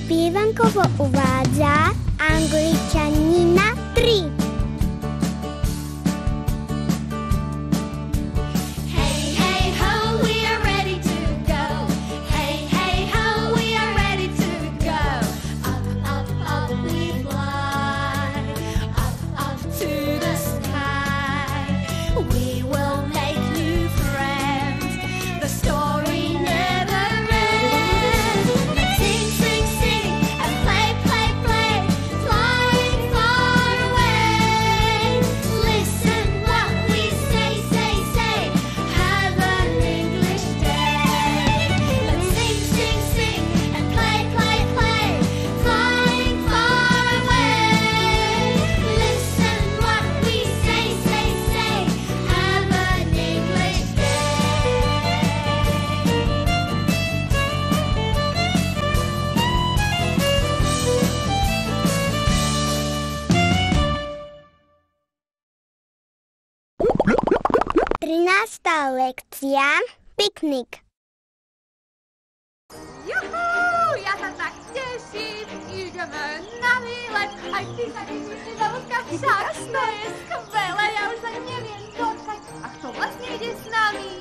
Spievankovo uvádza Angličanina 3. Lekcia piknik. Juhu, ja sa tak teším, ideme na výlet, aj ty sa tešíš, Zuzka, však to je skvelé, ja už sa neviem dočkať. A kto vlastne ide s nami?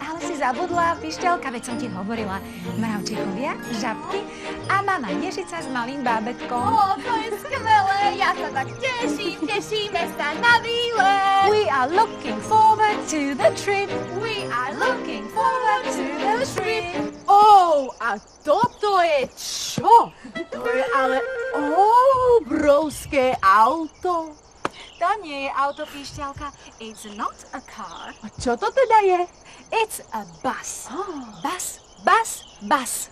Ale si zabudla, Pišťalka, veď som ti hovorila. Mravčichovia, žabky a mama Ježica s malým bábätkom. Ó, to je skvelé, ja sa tak teším, tešíme sa na výlet. We are looking forward to the trip. We are looking forward to the trip. Ó, a toto je čo? To je ale obrovské auto. To nie je auto, Pišťalka. It's not a car. A čo to teda je? It's a bus. Bus, bus, bus.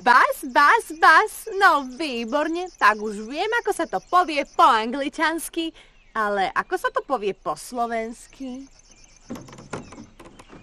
Bus. No výborne, tak už viem, ako sa to povie po angličansky, ale ako sa to povie po slovensky?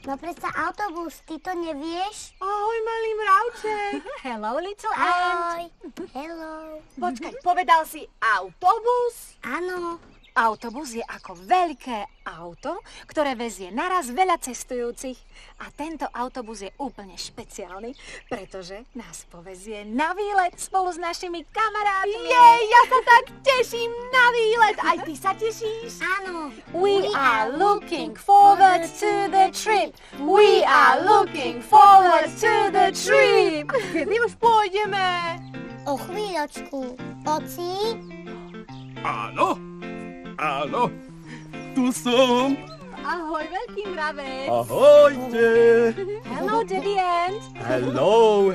No predsa autobus, ty to nevieš? Ahoj, malý mravček. Hello, little ant. Ahoj. Hello. Počkaj, povedal si autobus? Áno. Autobus je ako veľké auto, ktoré vezie naraz veľa cestujúcich. A tento autobus je úplne špeciálny, pretože nás povezie na výlet spolu s našimi kamarátmi. Jej, ja sa tak teším na výlet. Aj ty sa tešíš? Áno. We are looking forward to the trip. We are looking forward to the trip. Kedy už pôjdeme? O chvíľočku. Poci? Áno, tu som. Ahoj, veľký mravec. Ahojte. Hello, Daddy Ant. Hello.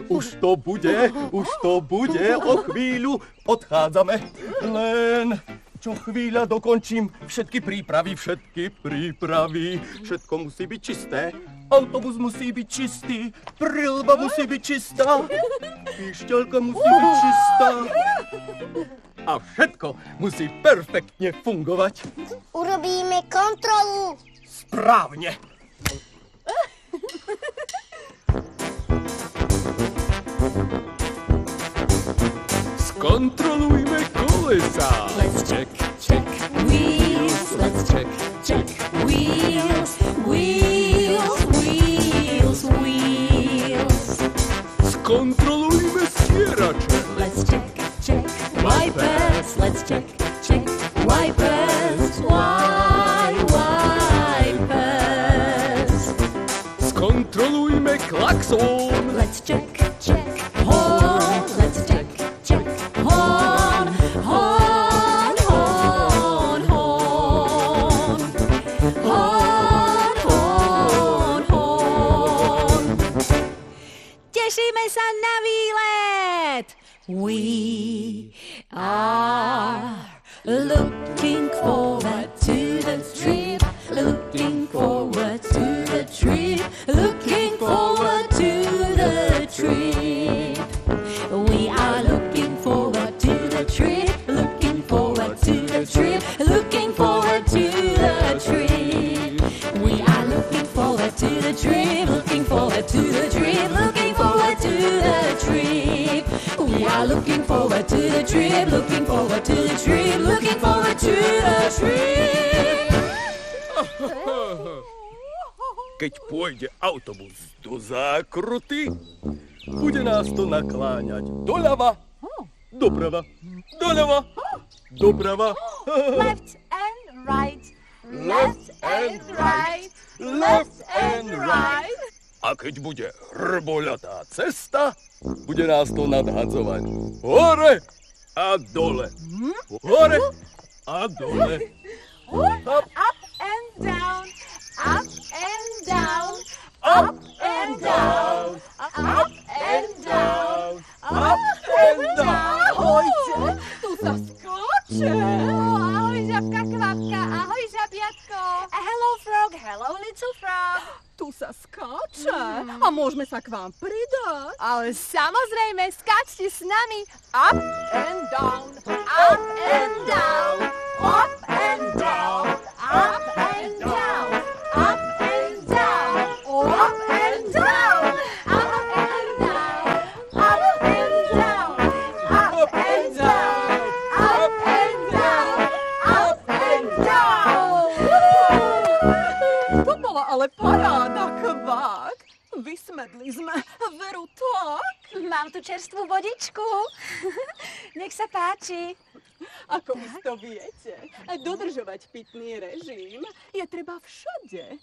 Už to bude. O chvíľu odchádzame. Len čo chvíľa dokončím všetky prípravy. Všetko musí byť čisté. Autobus musí byť čistý. Prilba musí byť čistá. Pišťalka musí byť čistá. A všetko musí perfektne fungovať. Urobíme kontrolu. Správne. Skontrolujme kolesa. Let's check wheels. Let's check wheels. Skontrolujme stierače. Let's check wipers. Let's check wipers. Wipers. Skontrolujme klakson. Let's check horn. Let's check horn. Tešíme sa na výlet. We are looking forward to the trip. Looking forward to the trip. Looking forward to the trip. We are looking forward to the trip. Looking forward to the trip. Looking forward to the trip. We are looking forward to the trip. Looking forward to the trip. Looking forward to the trip. We are looking forward to the trip. Looking forward to the trip. Looking forward to the trip. Keď pôjde autobus do zákruty, Bude nás to nakláňať doľava, doprava, doľava, doprava. Left and right. Left and right. Left and right. A keď bude hrboľatá cesta, bude nás to nadhadzovať hore a dole. Hore a dole. Up and down. Up and down. Up and down. Up and down. Up and down. Ahojte, tu sa skáče. Ahoj, žabka kvapka. Ahoj, žabiatko. Hello, frog. Hello, little frog. Tu sa skáče. A môžeme sa k vám pridať. Ale samozrejme, skáčte s nami. Up and down. Up and down. Up and down. Up and down. Up and down. Up and down. Up and down. Up and down. Up and down. Up and down. Up and down. To bola ale paráda, Kvák. Vysmedli sme Veru tak. Mám tu čerstvú vodičku. Nech sa páči. Ako už to viete, dodržovať pitný režim je treba všade.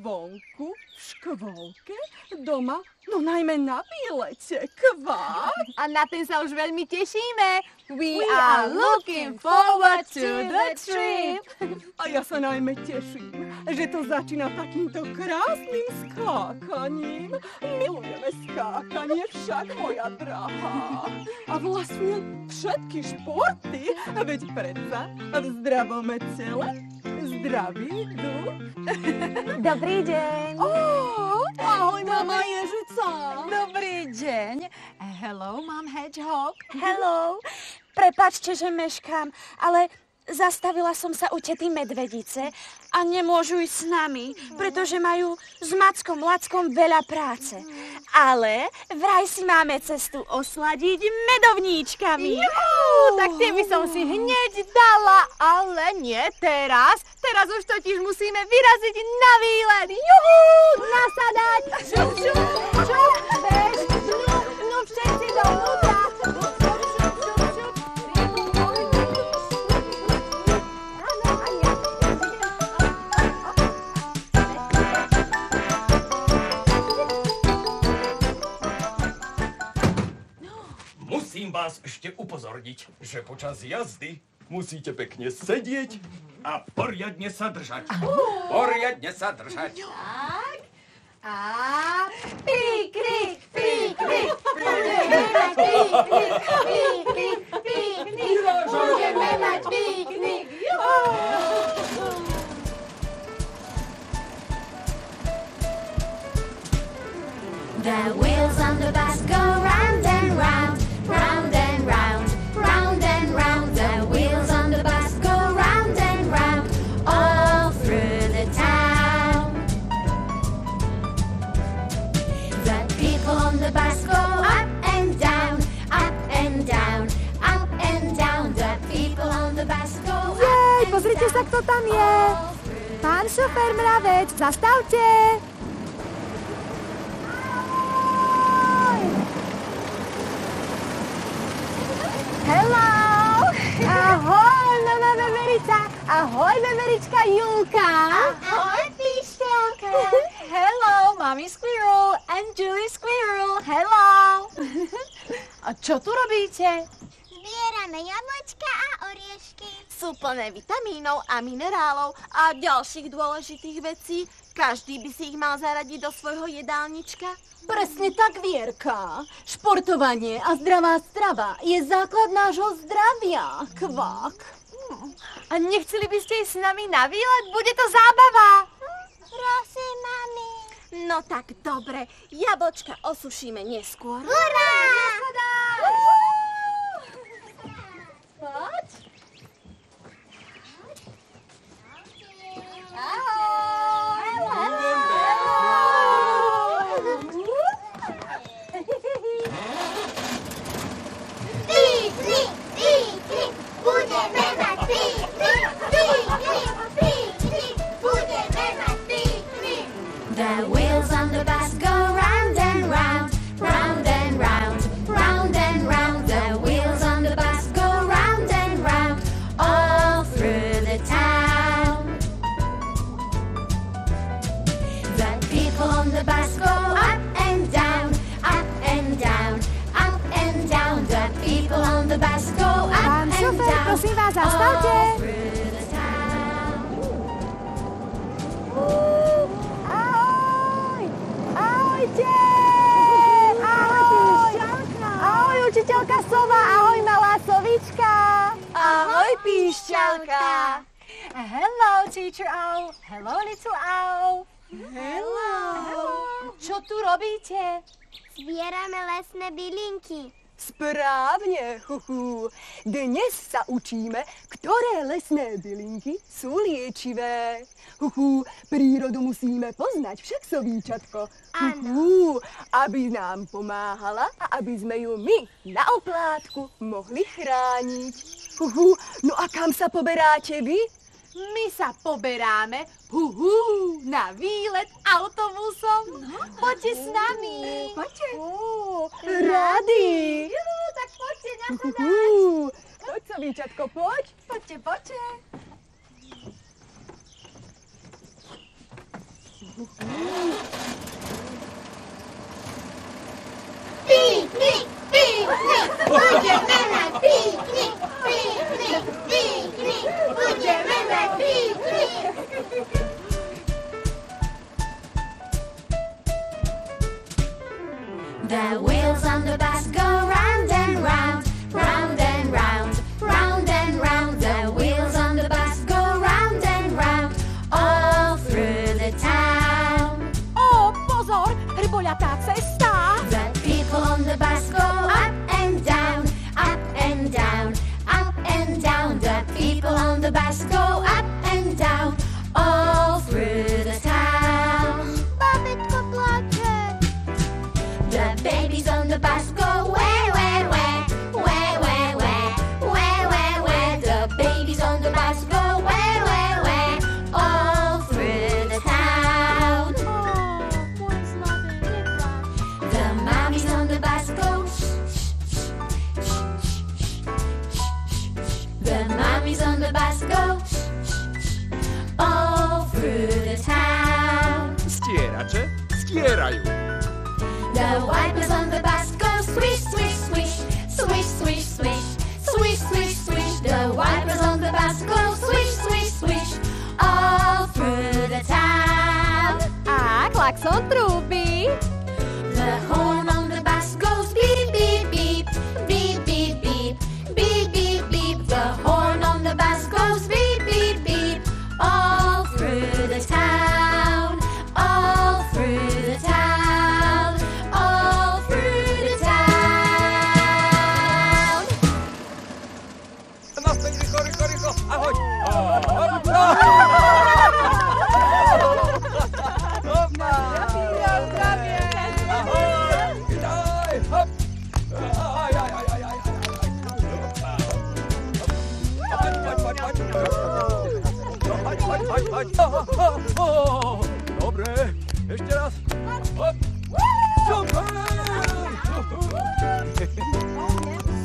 Vonku, v škôlke, doma, no najmä na výlete. Kvák. A na ten sa už veľmi tešíme. We are looking forward to the trip. A ja sa najmä teším, že to začína takýmto krásnym skákaním. Milujeme skákanie však, moja drahá. A vlastne všetky športy, veď predsa v zdravom tele zdravý duch. Dobrý deň. Ahoj, mama Ježica. Dobrý deň. Hello, Mom Hedgehog. Hello. Prepáčte, že meškám, ale zastavila som sa u tety Medvedice a nemôžu ísť s nami, pretože majú s Mackom Lackom veľa práce. Ale vraj si máme cestu osladiť medovníčkami. Tak tie by som si hneď dala, ale nie teraz. Teraz už totiž musíme vyraziť na výlet. Juhu, nasadať. Šup, šup, šup, bež, no všetci dovnútra. Musím vás ešte upozorniť, že počas jazdy musíte pekne sedieť a poriadne sa držať. Poriadne sa držať. Tak. A piknik, piknik, budeme mať piknik, piknik, piknik, budeme mať piknik. The wheels on the bus go round and round, round and round, round and round. The wheels on the bus go round and round, all through the town. The people on the bus go up and down, up and down, up and down. The people on the bus go up Jej, and pozrite sa, down, kto tam je. all through Pán šofér Mravec, zastavte. Hello! Ahoj, mama Veverica! Ahoj, Veverička Julka! Ahoj, píšťalka. Hello, Mommy Squirrel and Julie Squirrel. Hello. A čo tu robíte? Zbierame jablčka a oriešky. Sú plné vitamínov a minerálov a ďalších dôležitých vecí. Každý by si ich mal zaradiť do svojho jedálnička. Presne tak, Vierka. Športovanie a zdravá strava je základ nášho zdravia. Kvák. A nechceli by ste ísť s nami na výlet? Bude to zábava. Prosím, mami. No tak dobre, jablčka osušíme neskôr. Hurá! Poď. Piknik, piknik, budeme mať piknik, piknik, piknik, budeme mať piknik. The wheels on the bus go round and round, round and Ahoj, píšťalka. Hello, teacher Owl. Hello, little owl. Hello. Čo tu robíte? Zbierame lesné bylinky. Správne, Dnes sa učíme, ktoré lesné bylinky sú liečivé. Prírodu musíme poznať, však sovíčatko. Aby nám pomáhala a aby sme ju my na oplátku mohli chrániť. No a kam sa poberáte vy? My sa poberáme na výlet autobusom. Poďte s nami. Poďte. Rady. Tak poďte nasadať. Poď, sovíčatko, poď. Poďte, poďte. Piknik, piknik, budeme mať piknik, piknik, piknik, budeme mať piknik. The wheels on the bus go round and round, round and round, round and round. The wheels on the bus go round and round, all through the town. Pozor, ryboľatá cesta. The people on the bus go up and down, up and down, up and down. The people on the bus go up and down, all through the town. Babetko plače. The babies on the bus go way, way, way, way, way, way, way, way, way. The babies on the bus go way, way, way, all through the town. Môj zlatý, neplač. The mommies on the bus go shh, shh, shh, shh, shh, shh. The mommies on the bus go shh, shh, shh, all through the town. Stieracze stierajú. The wipers on the bus go swish, swish, swish, swish, swish, swish, swish, swish, swish. The wipers on the bus go swish, swish, swish, all through the town. A klakson trúbi. The horn on the bus goes beep, beep, beep, beep, beep, beep, beep, beep, beep. The horn on the bus goes beep, beep, beep, all through the town, all through the town, all through the town. Naspäť, rýchlo, rýchlo, ahoj. Dobre, ešte raz. Hop. Super!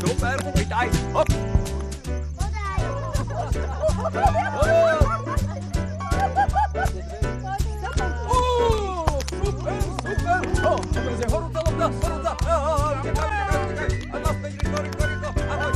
Super, vítaj. Hop. Super, super. Teraz je horúca lopta, horúca. Utekaj. A naspäť, rýchlo, ahoj.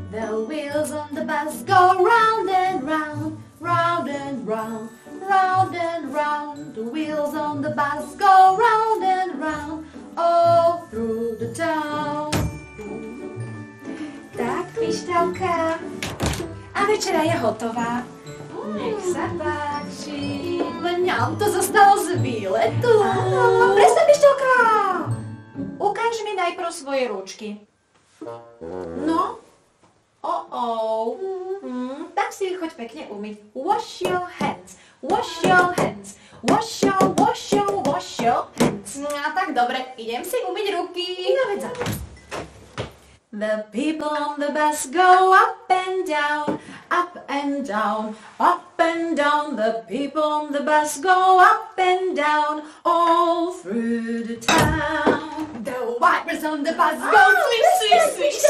The wheels on the bus go round and round, round and round, round and round. The wheels on the bus go round and round, all through the town. Tak, píšťalka. A večera je hotová. Nech sa páči. Len nám to zostalo z výletu. Presne, píšťalka. Ukáž mi najprv svoje ručky. No. Tak si ich choď pekne umyť. Wash your hands. Wash your hands. Wash your hands. No a tak dobre, idem si umyť ruky. No veď za to. The people on the bus go up and down, up and down, up and down. The people on the bus go up and down, all through the town. The wipers on the bus go swish, swish, swish.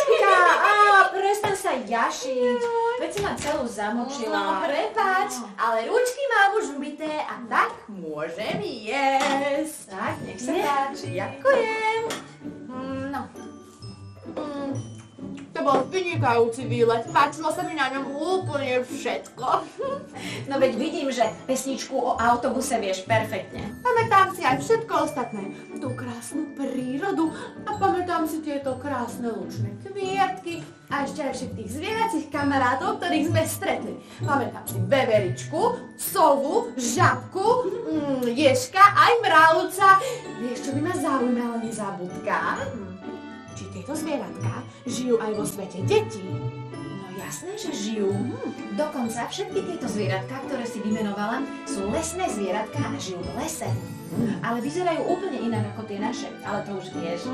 Prestaň sa jašiť, veď si ma celú zamočila. Prepáč, ale ručky mám už umyté a tak môžem jesť. Tak, nech sa páči, ďakujem. No. To bol vynikajúci výlet. Páčilo sa mi na ňom úplne všetko. No veď vidím, že pesničku o autobuse vieš perfektne. Pamätám si aj všetko ostatné. Tú krásnu prírodu a pamätám si tieto krásne lučné kviatky a ešte aj všetkých zvieracích kamarátov, ktorých sme stretli. Pamätám si veveričku, sovu, žabku, ježka aj mravca. Vieš, čo by ma zaujímalo, nezabudka? Či tieto zvieratka žijú aj vo svete detí? No jasné, že žijú. Dokonca všetky tieto zvieratka, ktoré si vymenovala, sú lesné zvieratka a žijú v lese. Ale vyzerajú úplne inak ako tie naše, ale to už vieš.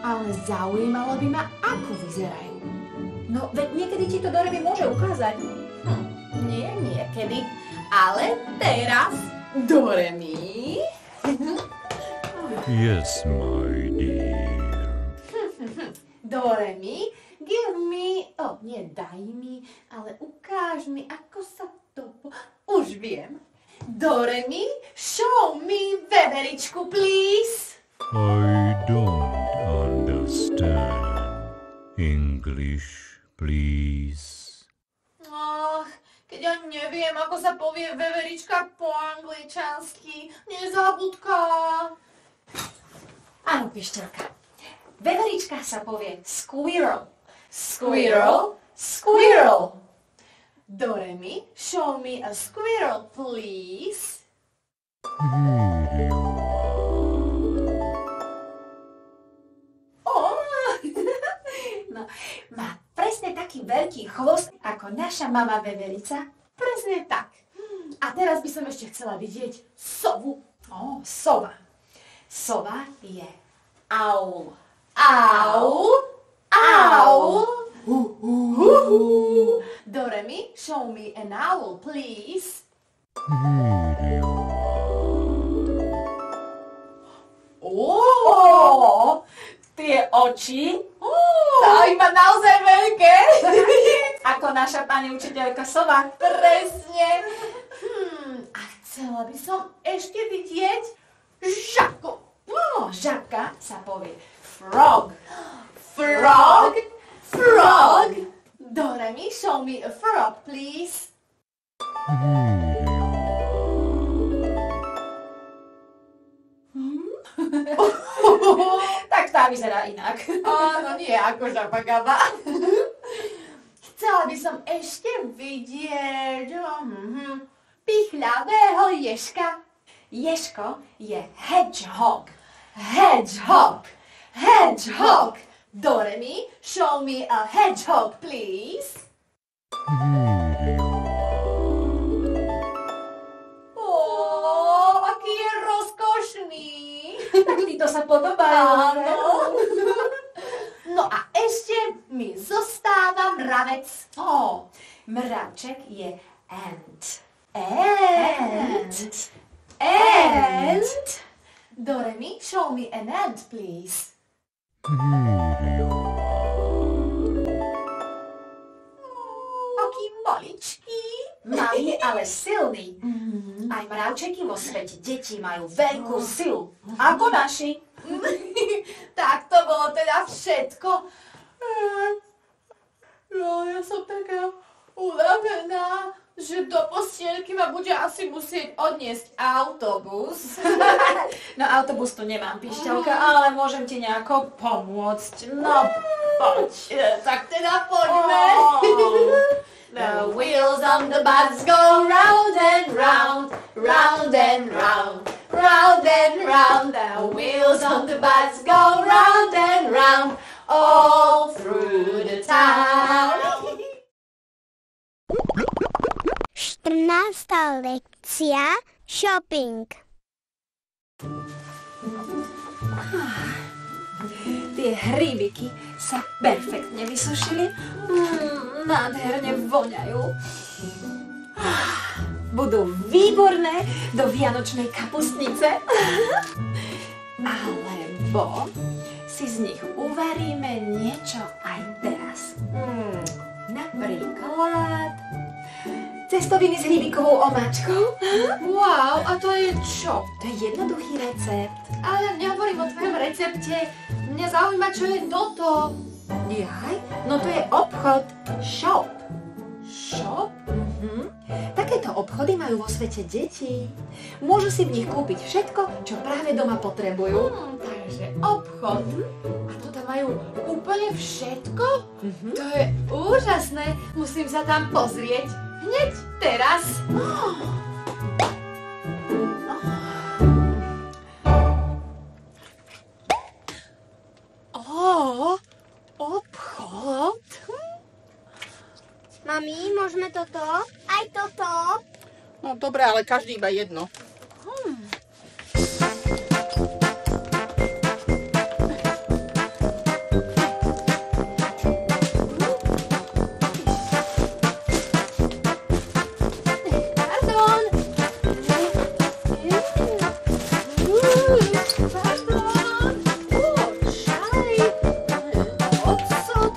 Ale zaujímalo by ma, ako vyzerajú. No veď niekedy ti to Doremi môže ukázať. Nie niekedy, ale teraz Doremi. Yes, my dear. Doremi, give me, nie daj mi, ale ukáž mi, ako sa to... Už viem. Doremi, show me veveričku, please. I don't understand. English, please. Ach, keď ja neviem, ako sa povie veverička po angličansky, nezabudka. Áno, pišťalka. Veverička sa povie squirrel. Squirrel, squirrel. Doremi, show me a squirrel, please. Here you No, má presne taký veľký chvost ako naša mama veverica. Presne tak. A teraz by som ešte chcela vidieť sovu. Sova. Sova je owl. Owl, owl. Doremi, show me an owl, please. Here you Tie oči. To iba naozaj veľké. Ako naša pani učiteľka sova. Presne. A chcela by som ešte vidieť žabku. Žabka sa povie frog. Frog, frog. Doremi, show me a frog, please. Tak tá vyzerá inak. Áno, nie ako žaba Gaba. Chcela by som ešte vidieť pichľavého ježka. Ježko je hedgehog. Hedgehog, hedgehog. Doremi, show me a hedgehog, please. Aký je rozkošný. Tak títo sa podobajú. Áno. No a ešte mi zostáva mravec. Mravček je ant. Ant. Ant. Doremi, show me an ant, please. Aký maličký. Malý, ale silný. Aj mravčeky vo svete detí majú veľkú silu. Ako naši. Tak to bolo teda všetko. No, ja som taká unavená, že do postielky ma bude asi musieť odniesť autobus. No autobus tu nemám, pišťalka, ale môžem ti nejako pomôcť. No, poď. Tak teda poďme. The wheels on the bus go round and round, round and round, round and round. The wheels on the bus go round and round, all through the town. 14. lekcia shopping. Tie hríbiky sa perfektne vysušili. Nádherne voňajú. Budú výborné do vianočnej kapustnice. Alebo si z nich uvaríme niečo aj teraz. Napríklad cestoviny s hríbikovou omáčkou. Wow, a to je čo? To je jednoduchý recept. Ale nehovorím o tvojom recepte. Mňa zaujíma, čo je toto. Jaj, no to je obchod shop. Shop? Takéto obchody majú vo svete deti. Môžu si v nich kúpiť všetko, čo práve doma potrebujú. Takže obchod. A to tam majú úplne všetko? To je úžasné. Musím sa tam pozrieť. Hneď teraz. Obchod? Mami, môžeme toto? Aj toto? No dobre, ale každý iba jedno. Pardon. Čaj. Ocot.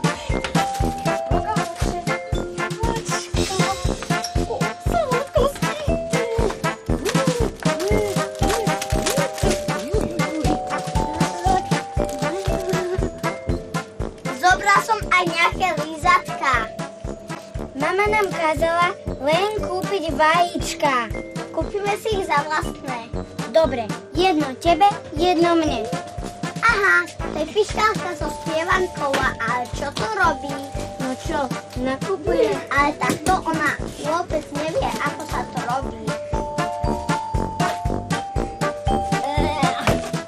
Zobral som aj nejaké lízatka. Mama nám kázala len kúpiť vajíčka. Kúpime si ich za vlastné. Dobre, jedno tebe, jedno mne. Aha, to je fiškálka so spievankou, ale čo to robí? No čo, nakupuje, ale takto ona vôbec nevie, ako sa to robí.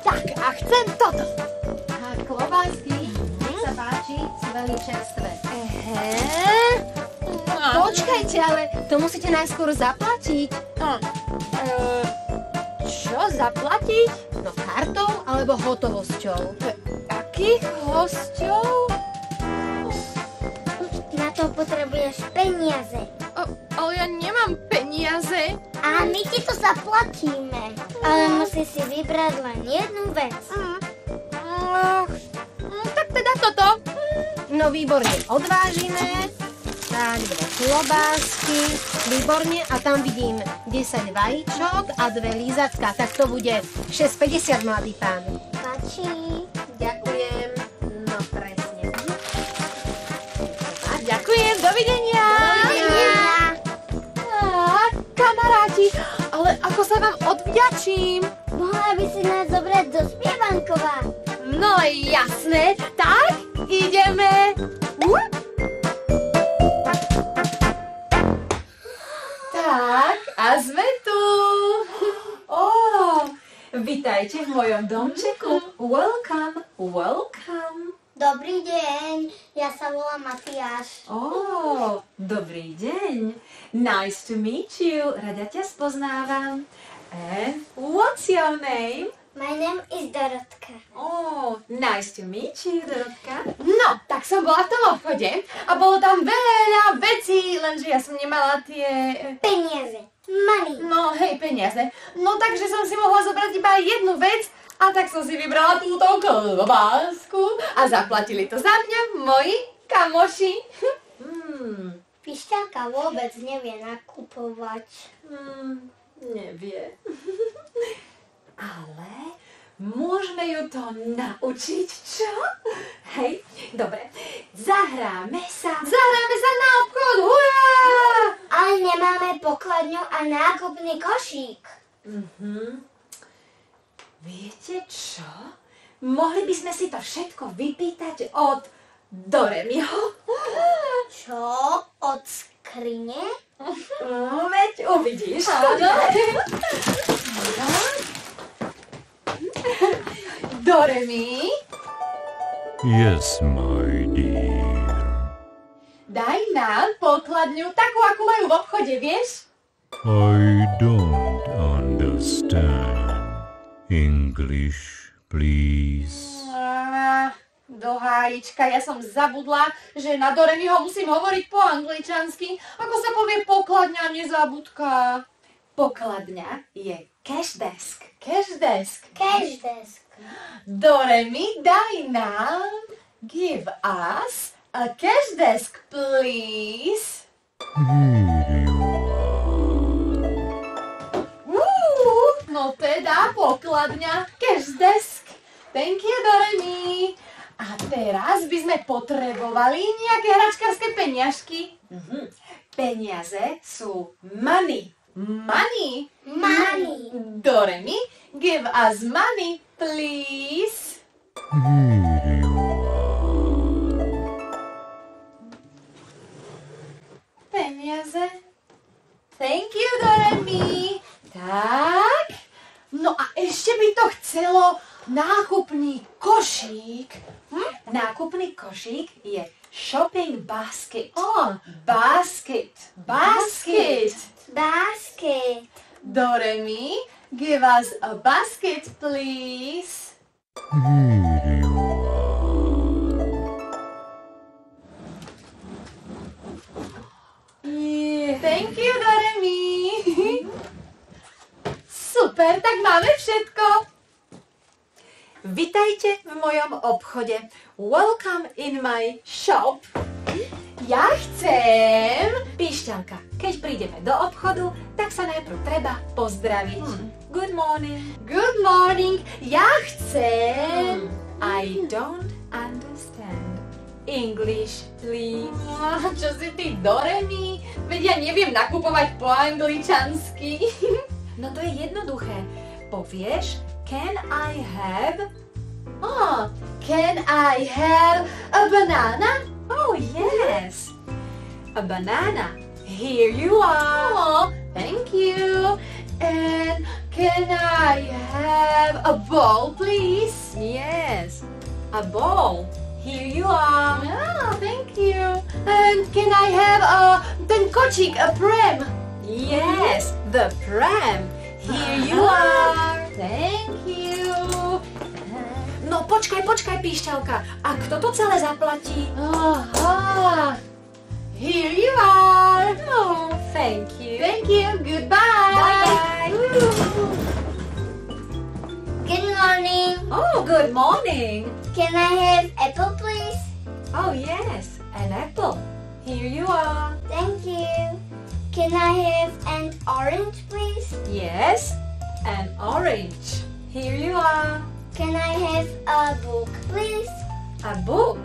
Tak, a chcem toto. A klobásky, nech sa páči, sú veľmi čerstvé. Počkajte, ale to musíte najskôr zaplatiť. Čo zaplatiť? No kartou alebo hotovosťou? Akých hosťov? Na to potrebuješ peniaze. Ale ja nemám peniaze. A my ti to zaplatíme. Ale musíš si vybrať len jednu vec. Tak teda toto. No výborne, odvážime. Tak, 2 klobásky, výborne, a tam vidím 10 vajíčok a 2 lízatka, tak to bude 6,50, mladý pán. Páči. Ďakujem, no presne. A ďakujem, dovidenia. Dovidenia. Kamaráti, ale ako sa vám odvďačím? Mohla by si nás zobrať do spievankova. No jasné, tak ideme. Tak, a sme tu. Vitajte v mojom domčeku. Welcome, welcome. Dobrý deň, ja sa volám Matiáš. Dobrý deň. Nice to meet you. Rada ťa spoznávam. And what's your name? My name is Dorotka. Nice to meet you, Dorotka. No, tak som bola v tom obchode a bolo tam veľa vecí, lenže ja som nemala tie... Peniaze. Money. No, hej, peniaze. No, takže som si mohla zobrať iba jednu vec a tak som si vybrala túto klobásku a zaplatili to za mňa moji kamoši. Pišťalka vôbec nevie nakupovať. Nevie. Ale môžeme ju to naučiť, čo? Hej, dobre. Zahráme sa na obchod, hurá! Ale nemáme pokladňu a nákupný košík. Viete čo? Mohli by sme si to všetko vypýtať od Doremiho? Čo? Od skrine? Veď uvidíš. Doremi, Yes, my dear. daj nám pokladňu takú, akú majú v obchode, vieš? I don't understand. English, please. Do hájička, ja som zabudla, že na Doremiho musím hovoriť po angličansky. Ako sa povie pokladňa, nezabudka? Pokladňa je cash desk. Cash desk. Cash desk. Doremi, daj nám, give us a cash desk, please. Here you are. No teda, pokladňa, cash desk. Thank you, Doremi. A teraz by sme potrebovali nejaké hračkárske peniažky. Peniaze sú money. Money? Money. Doremi, give us money, please. Here you are. Peniaze. Thank you, Doremi. Tak. No a ešte by to chcelo nákupný košík. Nákupný košík je shopping basket. Basket. Basket. Basket. Doremi, give us a basket, please. Here you Thank you, Doremi. Super, tak máme všetko. Vitajte v mojom obchode. Welcome in my shop. Ja chcem... Píšťalka, keď prídeme do obchodu, tak sa najprv treba pozdraviť. Good morning. Good morning. Ja chcem... I don't understand. English, please. Čo si ty, Doremi? Veď ja neviem nakupovať po angličansky. No to je jednoduché. Povieš, can I have... can I have a banana? Oh, yes. A banana. Here you are. Thank you. And can I have a ball, please? Yes. A ball. Here you are. Oh, thank you. And can I have ten kočík, a pram? Yes, the pram. Here you are. Thank you. No počkaj, píšťalka. A kto to celé zaplatí? Aha. Here you are. Oh, thank you. Thank you. Goodbye. Bye-bye. Good morning. Oh, good morning. Can I have apple, please? Oh, yes, an apple. Here you are. Thank you. Can I have an orange, please? Yes, an orange. Here you are. Can I have a book, please? A book.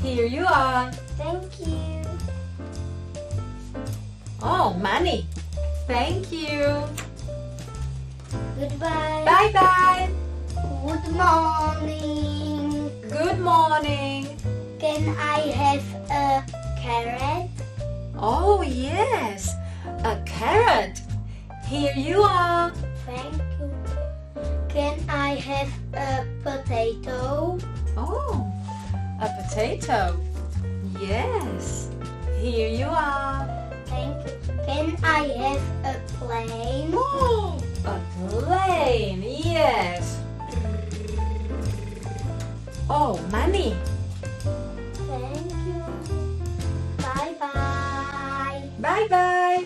Here you are. Thank you. Oh, money. Thank you. Goodbye. Bye-bye. Good morning. Good morning. Can I have a carrot? Oh, yes, a carrot. Here you are. Thank you. Can I have a potato? Oh, a potato. Yes, here you are. Thank you. Can I have a plane? Oh, a plane. Yes. Oh, money. Thank you. Bye-bye. Bye-bye.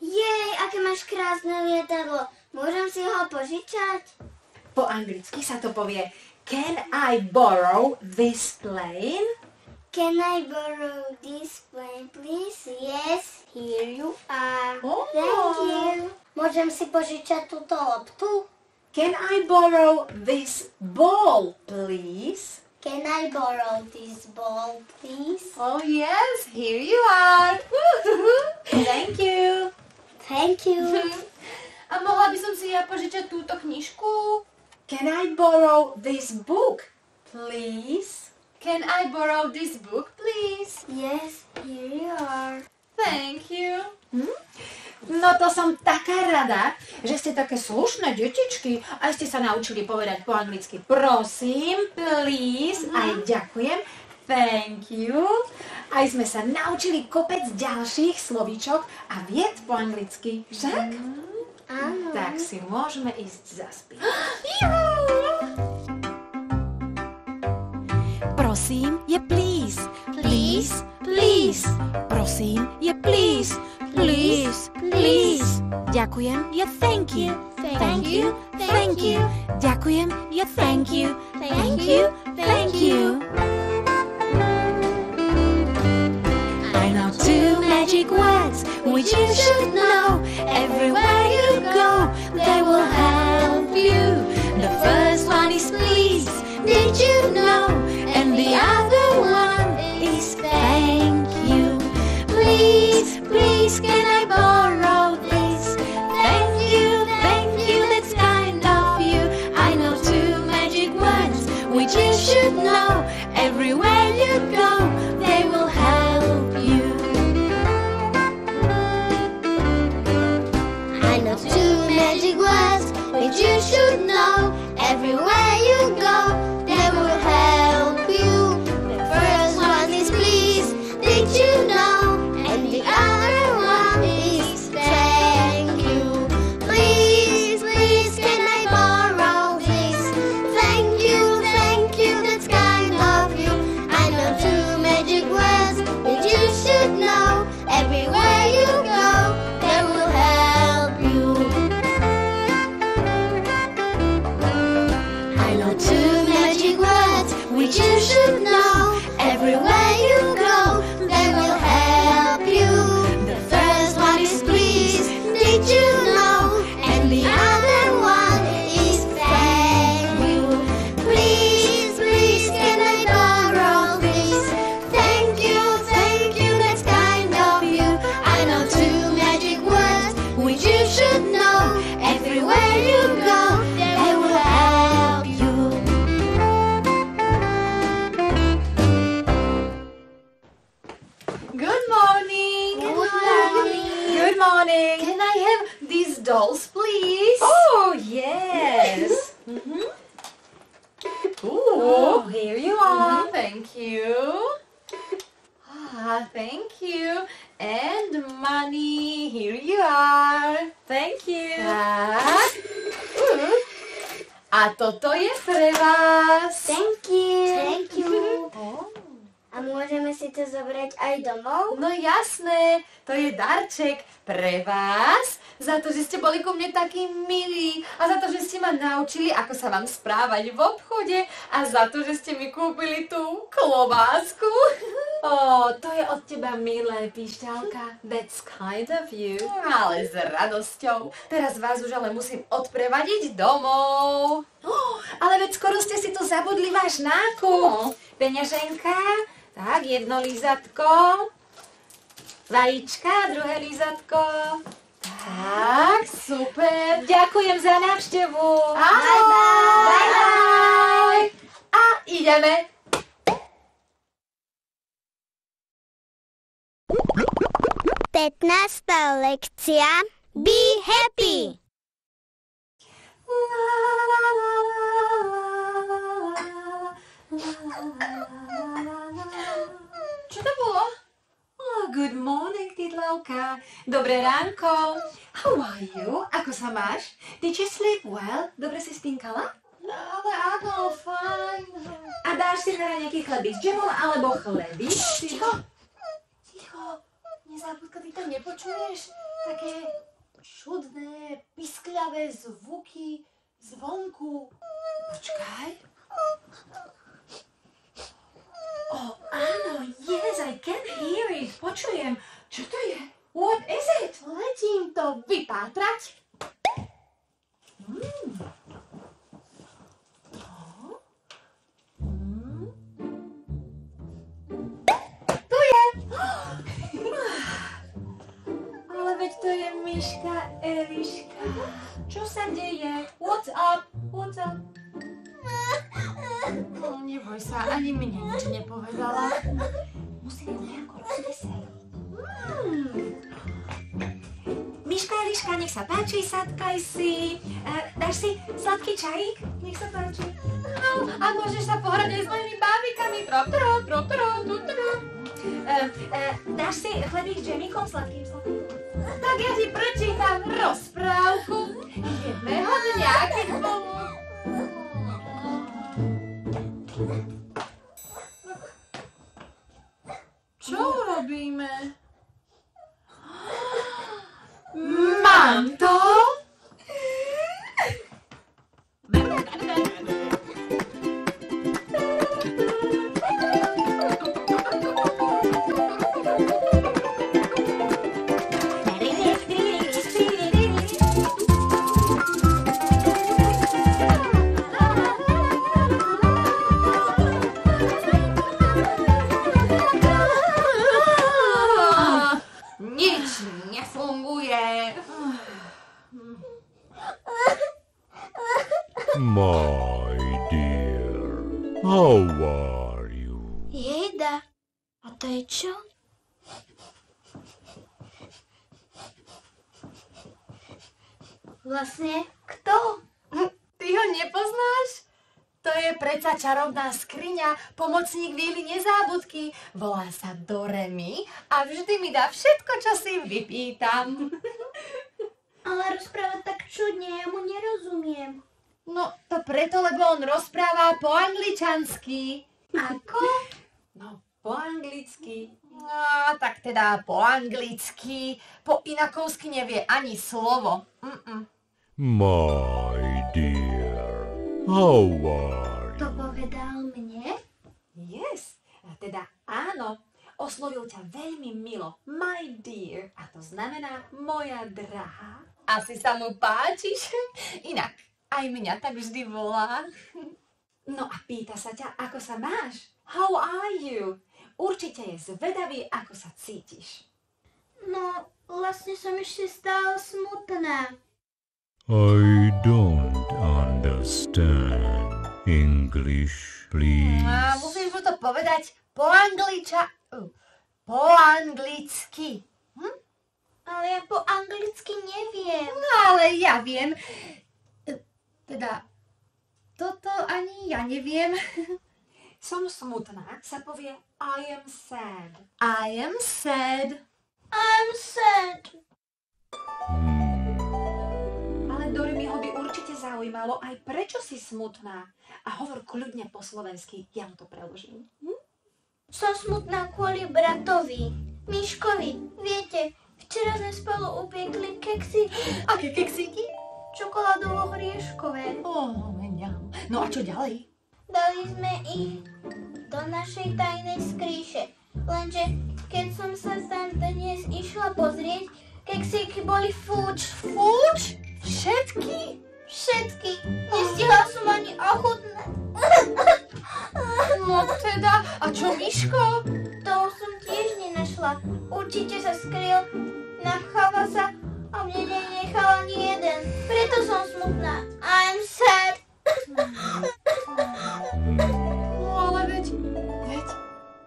Jej, aké máš krásne lietadlo. Môžem si ho požičať? Po anglicky sa to povie Can I borrow this plane? Can I borrow this plane, please? Yes, here you are. Oh. Thank you. Môžem si požičať túto loptu? Can I borrow this ball, please? Can I borrow this ball, please? Oh yes, here you are. Thank you. Thank you. A mohla by som si ja požičať túto knižku? Can I borrow this book, please? Can I borrow this book, please? Yes, here you are. Thank you. No to som taká rada, že ste také slušné detičky a ste sa naučili povedať po anglicky prosím, please, aj ďakujem, thank you. Aj sme sa naučili kopec ďalších slovíčok a vied po anglicky, však? Áno. Tak si môžeme ísť zaspať. Prosím je please, please, please. Prosím je please, please, please. Ďakujem je thank you, thank you, thank you. Ďakujem je thank you, thank you, thank you. I know two magic words which you should know. Everywhere you go, they will help you. The first one is please. Did you know? other one is thank you. Please, please, can I borrow this? Thank you, that's kind of you. I know 2 magic words which you should know. Everywhere you go, they will help you. I know 2 magic words which you should know. Everywhere you go, they will help you. The first one is please, did you know? And the other one is thank you. Please, please, can I borrow this? Thank you, that's kind of you. I know 2 magic words which you should know. Everywhere you go, they will help you. I know 2 magic words which you should know. Everywhere you go, they will help you. The first one is please, did you know? And the other one is thank you. Please, please, can I borrow this? Thank you, that's kind of you. I know 2 magic words which you should know. Everywhere you go, they will help you. Good morning. Good morning. Can I have these dolls, please? Oh, yes. Oh, here you are. Thank you. Thank you. And money, here you are. Thank you. Tak. A toto je pre vás. Thank you. A môžeme si to zobrať aj domov? No jasné, to je darček pre vás, za to, že ste boli ku mne takí milí a za to, že ste ma naučili, ako sa mám správať v obchode a za to, že ste mi kúpili tú klobásku. To je od teba milé, píšťalka. That's kind of you. Ale s radosťou. Teraz vás už ale musím odprevadiť domov. Ale veď skoro ste si tu zabudli váš nákup. Peňaženka, tak, 1 lízatko. Vajíčka, 2. lízatko. Tak, super. Ďakujem za návštevu. Ahoj. Bye. A ideme. 15. lekcia. Be happy. Čo to bolo? Good morning, Tydlavka. Dobré ránko. How are you? Ako sa máš? Did you sleep well? Dobre si spinkala? Ale áno, fajn. A dáš si teda nejaký chleby s džemom alebo chleby? Ticho. Nezabudka, ty to nepočuješ? Také čudné, piskľavé zvuky zvonku. Počkaj. Áno, yes, I can hear it. Počujem. Čo to je? What is it? Letím to vypátrať. Tu je. Ale veď to je myška Eliška. Čo sa deje? What's up? What's up? Neboj sa, ani mne nič nepovedala. Musíme nejako rozveseliť. Miška Eliška, nech sa páči, sadkaj si. Dáš si sladký čajík? Nech sa páči. No, a môžeš sa pohrať aj s mojimi bábikami. Dáš si chlebík s džemíkom sladkým? Tak ja ti prečítam rozprávku. Jedného dňa, keď bolo... Čo robíme? Mám to? My dear, how are you? Jejda. A to je čo? Vlastne kto? Ty ho nepoznáš? To je predsa čarovná skriňa, pomocník Víly Nezábudky. Volá sa Doremi a vždy mi dá všetko, čo si vypýtam. Ale rozpráva tak čudne, ja mu nerozumiem. No, to preto, lebo on rozpráva po angličansky. Ako? No, po anglicky. No, tak teda po anglicky. Po inakovsky nevie ani slovo. My dear, how are you? To povedal mne? Yes, a teda áno. Oslovil ťa veľmi milo, my dear. A to znamená moja drahá. Asi sa mu páčiš? Inak, aj mňa tak vždy volá. No a pýta sa ťa, ako sa máš? How are you? Určite je zvedavý, ako sa cítiš. No, vlastne som ešte stále smutná. I don't understand. English, please. Musíš mu to povedať po anglicky. Ale ja po anglicky neviem. No ale ja viem. Teda, toto ani ja neviem. Som smutná, sa povie I am sad. I am sad. I'm sad. Ale Doremiho by určite zaujímalo aj prečo si smutná. A hovor kľudne po slovensky, ja mu to preložím. Som smutná kvôli bratovi, Miškovi. Viete, včera sme spolu upiekli keksíky. Aké keksíky? Čokoládovo-hrieškové. No a čo ďalej? Dali sme ich do našej tajnej skríše. Lenže keď som sa tam dnes išla pozrieť, keksíky boli fuč. Fuč? Všetky? Všetky. Nestihla som ani ochutnať. No teda, a čo Miško? Toho som tiež nenašla. Určite sa skryl, napcháva sa a mne nenechal ani jeden. Preto som smutná. I'm sad. No ale veď,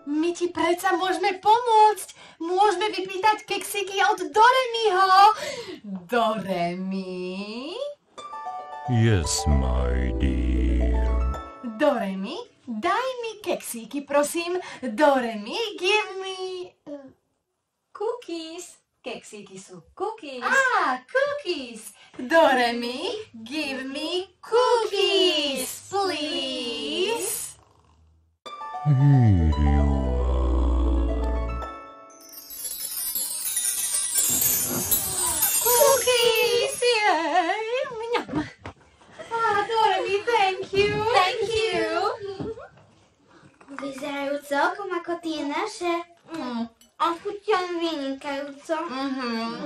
my ti predsa môžeme pomôcť. Môžeme vypýtať keksíky od Doremiho. Doremi? Yes, my dear. Doremi, daj mi keksíky, prosím. Doremi, give me cookies. Keksíky sú cookies. Cookies. Doremi, give me cookies, please. Here you are. Cookies, yay. Doremi, thank you. Thank you. Vyzerajú celkom ako tie naše. A chutia vynikajúco.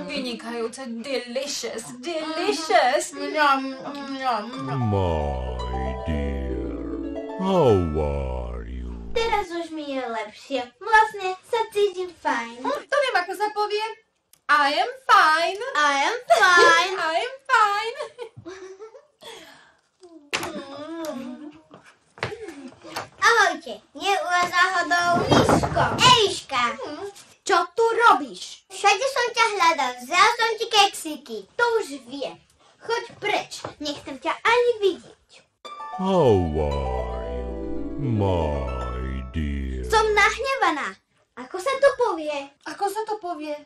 Vynikajúce, delicious, delicious. My dear, how are you? Teraz už mi je lepšie. Vlastne sa cítim fajn. To viem, ako sa povie. I am fine. I am fine. I am fine. Ahojte, nie u vás náhodou Miško. Eliška. Čo tu robíš? Všade som ťa hľadal, vzal som ti keksíky. To už viem. Choď preč, nechcem ťa ani vidieť. How are you, my dear? Som nahnevaná. Ako sa to povie? Ako sa to povie?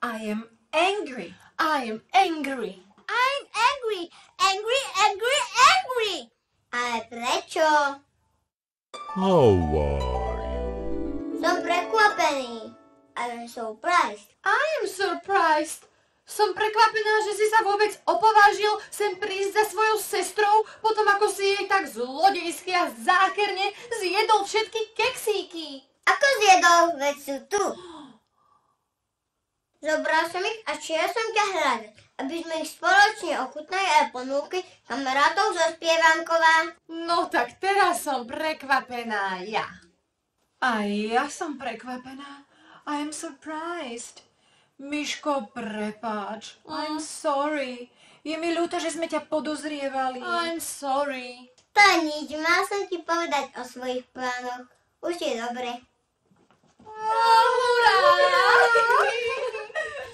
I am angry. I am angry. I'm angry. Angry, angry, angry. Ale prečo? How are you? Som prekvapený. I'm surprised. I am surprised. Som prekvapená, že si sa vôbec opovážil sem prísť za svojou sestrou, potom ako si jej tak zlodejsky a zákerne zjedol všetky keksíky. Ako zjedol? Veď sú tu. Zobral som ich a šiel som ťa hľadať, aby sme ich spoločne ochutnali aj ponúkli kamarátov zo Spievanková. No tak teraz som prekvapená ja. A ja som prekvapená. I am surprised. Miško, prepáč. I'm sorry. Je mi ľúto, že sme ťa podozrievali. I'm sorry. To nič, mal som ti povedať o svojich plánoch. Už je dobre. Hurá!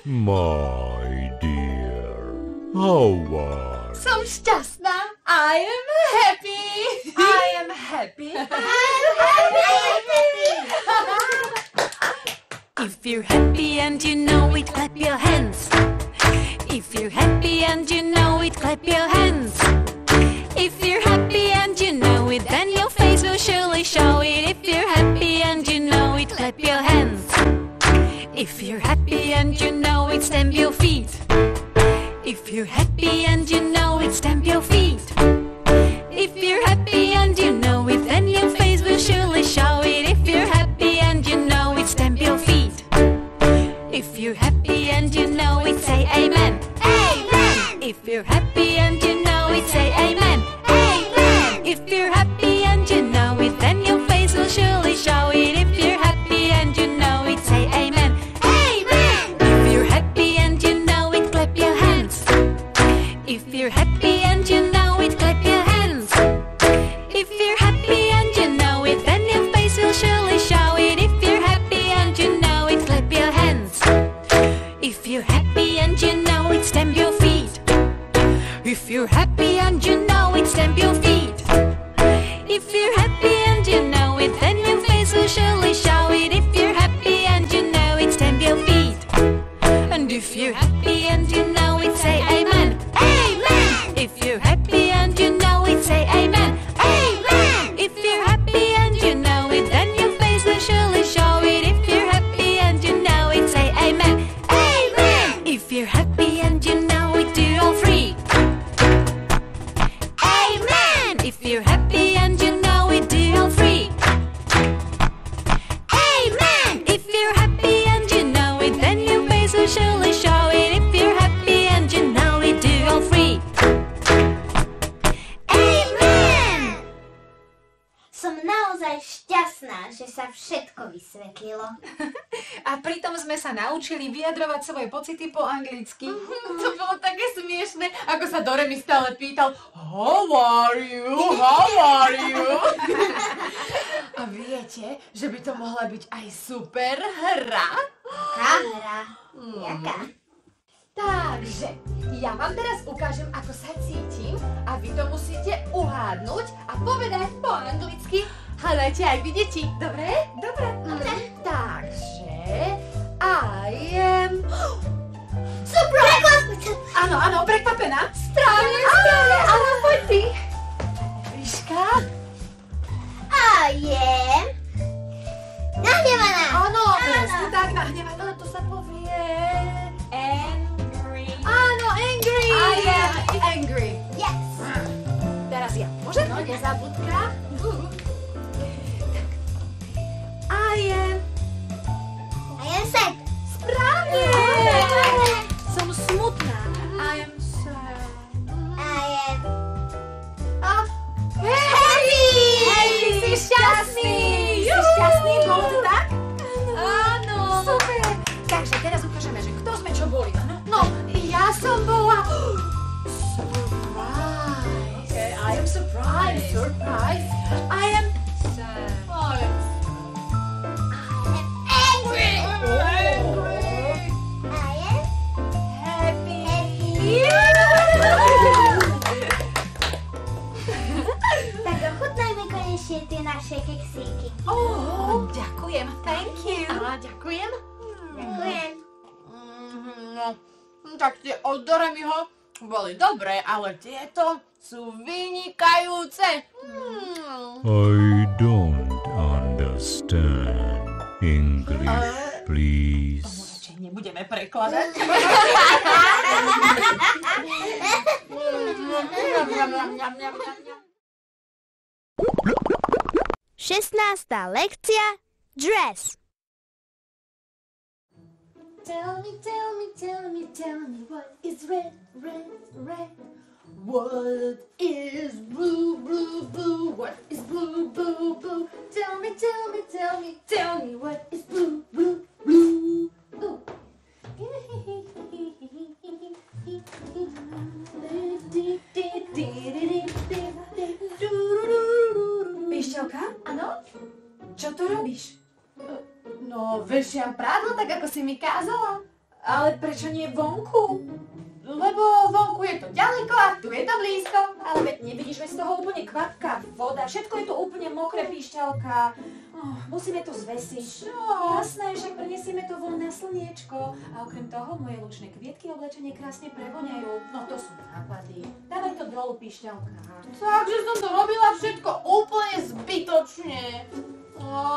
My dear, how are you? Som šťastná. I am happy. I am happy. If you're happy and you know it, clap your hands. If you're happy and you know it, clap your hands. If you're happy and you know it, then your face will surely show it. If you're happy and you know it, clap your hands. If you're happy and you know it, stamp your feet. If you're happy and you know it, stamp your feet. If you're happy and you know it, then your face will surely show it. If you're happy and you know it, stamp your feet. If you're happy and you know it, say amen. Amen. If you're happy and you know it, say amen. Amen. If you're happy and you know it, then your face will surely show it. If you're happy and you know it, say amen. Amen. If you're happy and you know it, clap your hands. If you're happy and you know it, clap your hands. If you're happy and you know it, then your face will surely show it. If you're happy and you know it, clap your hands. If you're happy and you know it, stamp your feet. If you're happy and you know it, stamp your feet. If you're happy and you know it, then your face will surely show it. If you're happy and you know it, stamp your feet. And if you're happy and you know it, say amen. Amen. If you're happy and you know it, say amen. Amen. If you're happy and you know it, then your face will surely show it. If you're happy and you know it, say amen. Amen. If you're happy and you know it, do all three. Amen. If you're happy and you know it, do all three. Amen. If you're happy and you know it, then your face will surely show it. If you're happy and you know it, do all three. Amen. Som naozaj šťastná, že sa všetko vysvetlilo. A pritom sme sa naučili vyjadrovať svoje pocity po anglicky. To bolo také smiešné, ako sa Doremi stále pýtal How are you? How are you? A viete, že by to mohla byť aj super hra? Hra. Jaká? Takže, ja vám teraz ukážem, ako sa cítim a vy to musíte uhádnuť a povedať po anglicky. Hľadajte aj vy, deti. Dobre? Dobre. Takže, I am... Surprise! Áno, áno, prekvapená. Správne, áno, poď ty. Ríška? I am... Nahnevaná. Áno, presne tak, nahnevaná, to sa povie... Angry. Áno, angry. I am angry. Yes. Teraz ja, môžem? No, nezabudka. I am... sad. Správne. Som smutná. I am sad. I am... Happy! Happy, si šťastný. Si šťastný, bolo to tak? Áno. Super. Takže teraz ukážeme, že kto sme čo boli, áno? No, ja som bola... Surprise. Okay, I am surprised. I'm surprised. I am sad. I am Angry. angry. I am... Happy. Tak ochutnajme konečne tie naše keksíky. Oh, ďakujem. Thank you. A ďakujem. Ďakujem. No, tak tie od Doremiho boli dobré, ale tieto sú vynikajúce. I don't understand. English, please. Radšej nebudeme prekladať. 16. lekcia Dress. Tell me, tell me, tell me, tell me what is red, red, red? What is blue, blue, blue? What is blue, blue, blue? Tell me, tell me, tell me, tell me what is blue, blue, blue? Ooh. Ušiam prádlo, tak ako si mi kázala. Ale prečo nie vonku? Lebo vonku je to ďaleko a tu je to blízko. Ale veď nevidíš, veď z toho úplne kvapká voda, všetko je to úplne mokré, Píšťalka. Musíme to zvesiť. Jasné, však prinesieme to von na slniečko. A okrem toho moje lučné kvietky oblečenie krásne prevoňajú. No to sú nápady. Dávaj to dolu, Píšťalka. Takže som to robila všetko úplne zbytočne.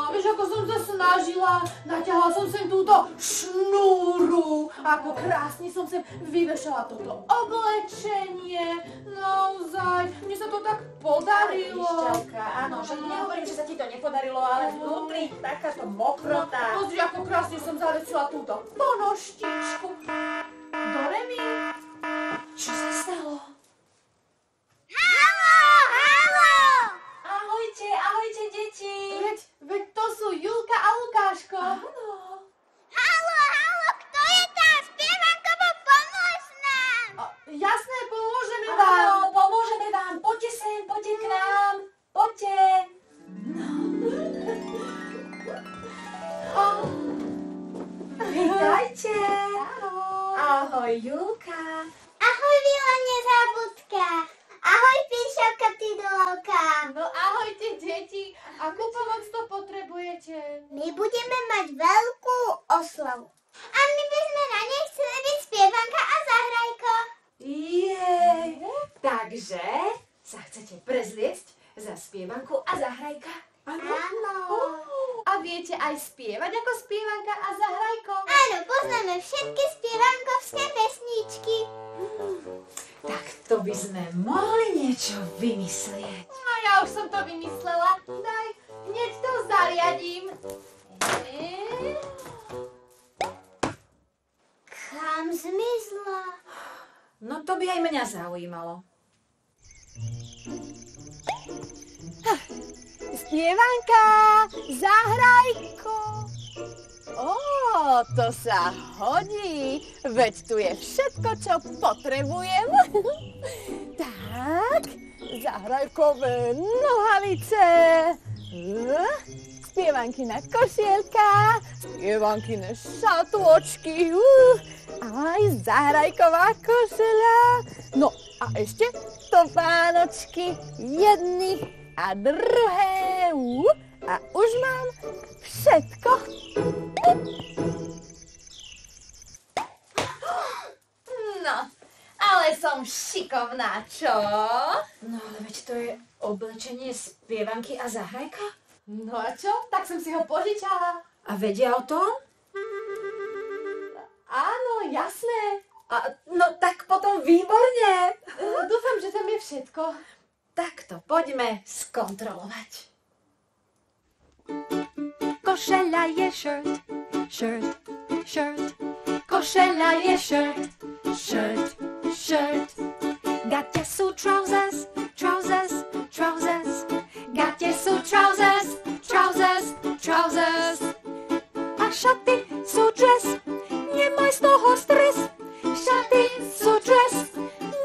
Vieš, ako som sa snažila, naťahla som sem túto šnúru, ako krásne som sem vyvešala toto oblečenie, naozaj, mne sa to tak podarilo. Píšťalka, áno, však nehovorím, že sa ti to nepodarilo, ale vnútri takáto mokrota. Pozri, ako krásne som zavesila túto ponoštičku. Doremi? Čo sa stalo? Ahojte, deti. Veď to sú Julka a Lukáško. Áno. Haló, kto je tam? Spievankovo, pomôž nám! Jasné, pomôžeme vám. Áno, pomôžeme vám. Poďte sem, poďte k nám. Poďte. Vítajte. Ahoj, Julka. Ahoj, Vila Nezabudka. Ahoj, Píšťalka, Tydolka. No ahojte, deti. Akú pomoc to potrebujete? My budeme mať veľkú oslavu. A my by sme na nej chceli byť spievanka a zahrajko. Jej. Takže sa chcete prezliecť za spievanku a zahrajka? Áno. A viete aj spievať ako spievanka a zahrajko? Áno, poznáme všetky spievankovské pesničky. Tak to by sme mohli niečo vymyslieť. No ja už som to vymyslela. Daj, hneď to zariadím. Kam zmizla? No to by aj mňa zaujímalo. Spievanka, zahrajko. To sa hodí, veď tu je všetko, čo potrebujem. Tak, zahrajkové nohavice, spievankina košielka, spievankine šatôčky, aj zahrajková košeľa. No a ešte topánočky, jedny a druhé. A už mám všetko. No, ale som šikovná, čo? No ale veď to je oblečenie spievanky a zahrajka. No a čo? Tak som si ho požičala. A vedia o tom? Áno, jasné. No tak potom výborne. Dúfam, že tam je všetko. Tak to poďme skontrolovať. Košeľa je shirt, shirt, shirt. Košeľa je shirt, shirt, shirt. Gate sú trousers, trousers, trousers. Gate sú trousers, trousers, trousers. A šaty sú dress, nemaj z toho stres. Šaty sú dress,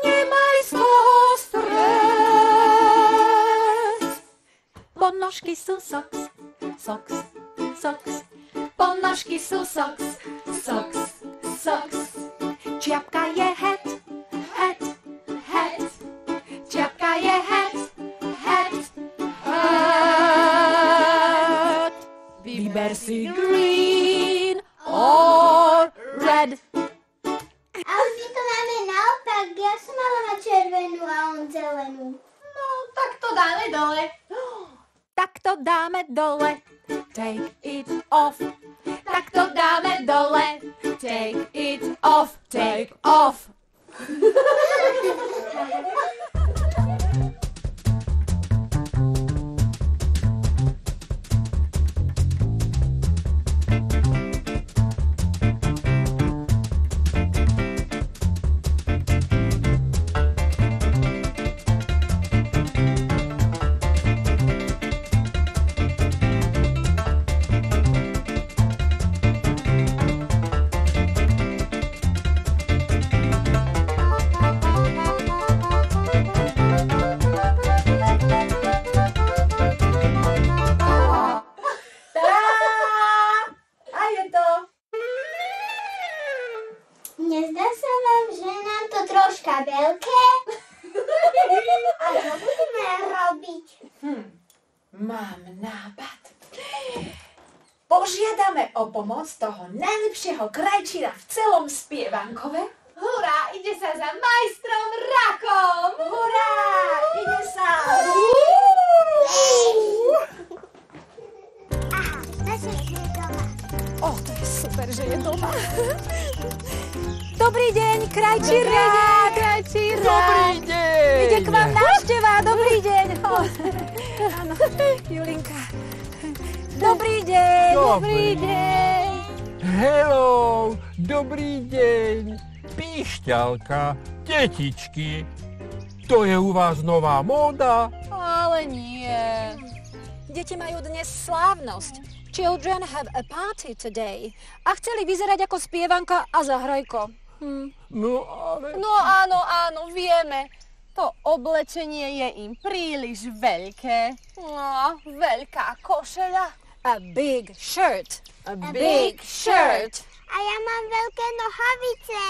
nemaj z toho stres. Ponožky sú socks, socks, socks. Ponožky sú socks, socks, socks. Čiapka je hat, hat, hat. Čiapka je hat, hat, hat. Vyber si green or red. Ale my to máme naopak. Ja som mala mať červenú a on zelenú. No, tak to dáme dole. Tak to dáme dole. Take it off. Tak to dáme dole. Take it off. Take off. troška veľké. A čo budeme robiť? Mám nápad. Požiadame o pomoc toho najlepšieho krajčíra v celom Spievankove. Hurá, ide sa za majstrom Rakom! Hurá, ide sa! Aha, zase je doma. To je super, že je doma. Dobrý deň, krajčí Rák. Dobrý deň! Ide k vám návšteva, dobrý deň. Áno, Julinka. Dobrý deň. Dobrý deň. Hello, dobrý deň. Píšťalka, detičky. To je u vás nová móda? Ale nie. Deti majú dnes slávnosť. Children have a party today. A chceli vyzerať ako Spievanka a Zahrajko. No ale... No áno, vieme. To oblečenie je im príliš veľké. No, veľká košeľa. A big shirt. A big shirt. A ja mám veľké nohavice.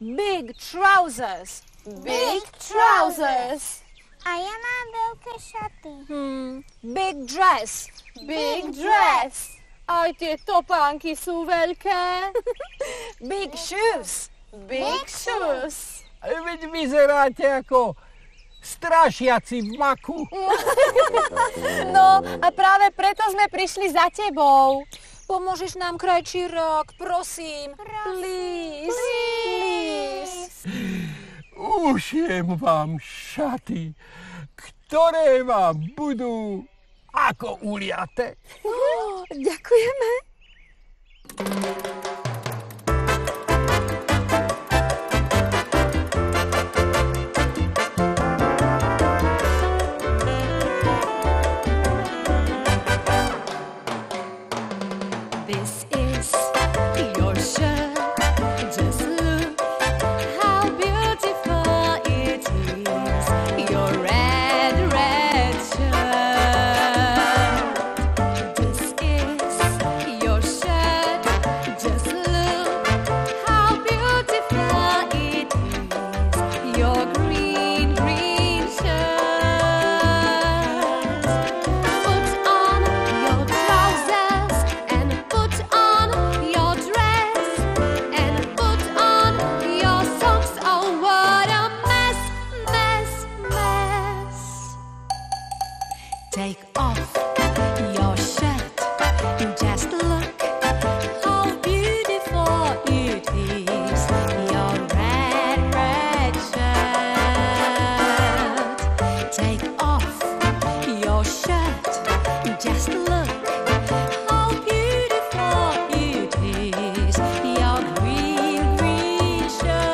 Big trousers. Big trousers. A ja mám veľké šaty. Big dress. Big dress. Aj tie topánky sú veľké. Big shoes. Big shoes. Veď vyzeráte ako strašiaci v maku. No, a práve preto sme prišli za tebou. Pomôžeš nám, krajčí Rák, prosím. Please. Ušijem vám šaty, ktoré vám budú ako uliate. Ďakujeme. This is your shirt. Just look how beautiful it is. Your red shirt. This is your shirt. Just look how beautiful it is. Your green shirt. Put on your trousers and put on your dress and put on your socks. Oh, what a mess. Take off your shirt. Just look how beautiful it is. Your red shirt. Take off your shirt. Just look how beautiful it is. Your green shirt.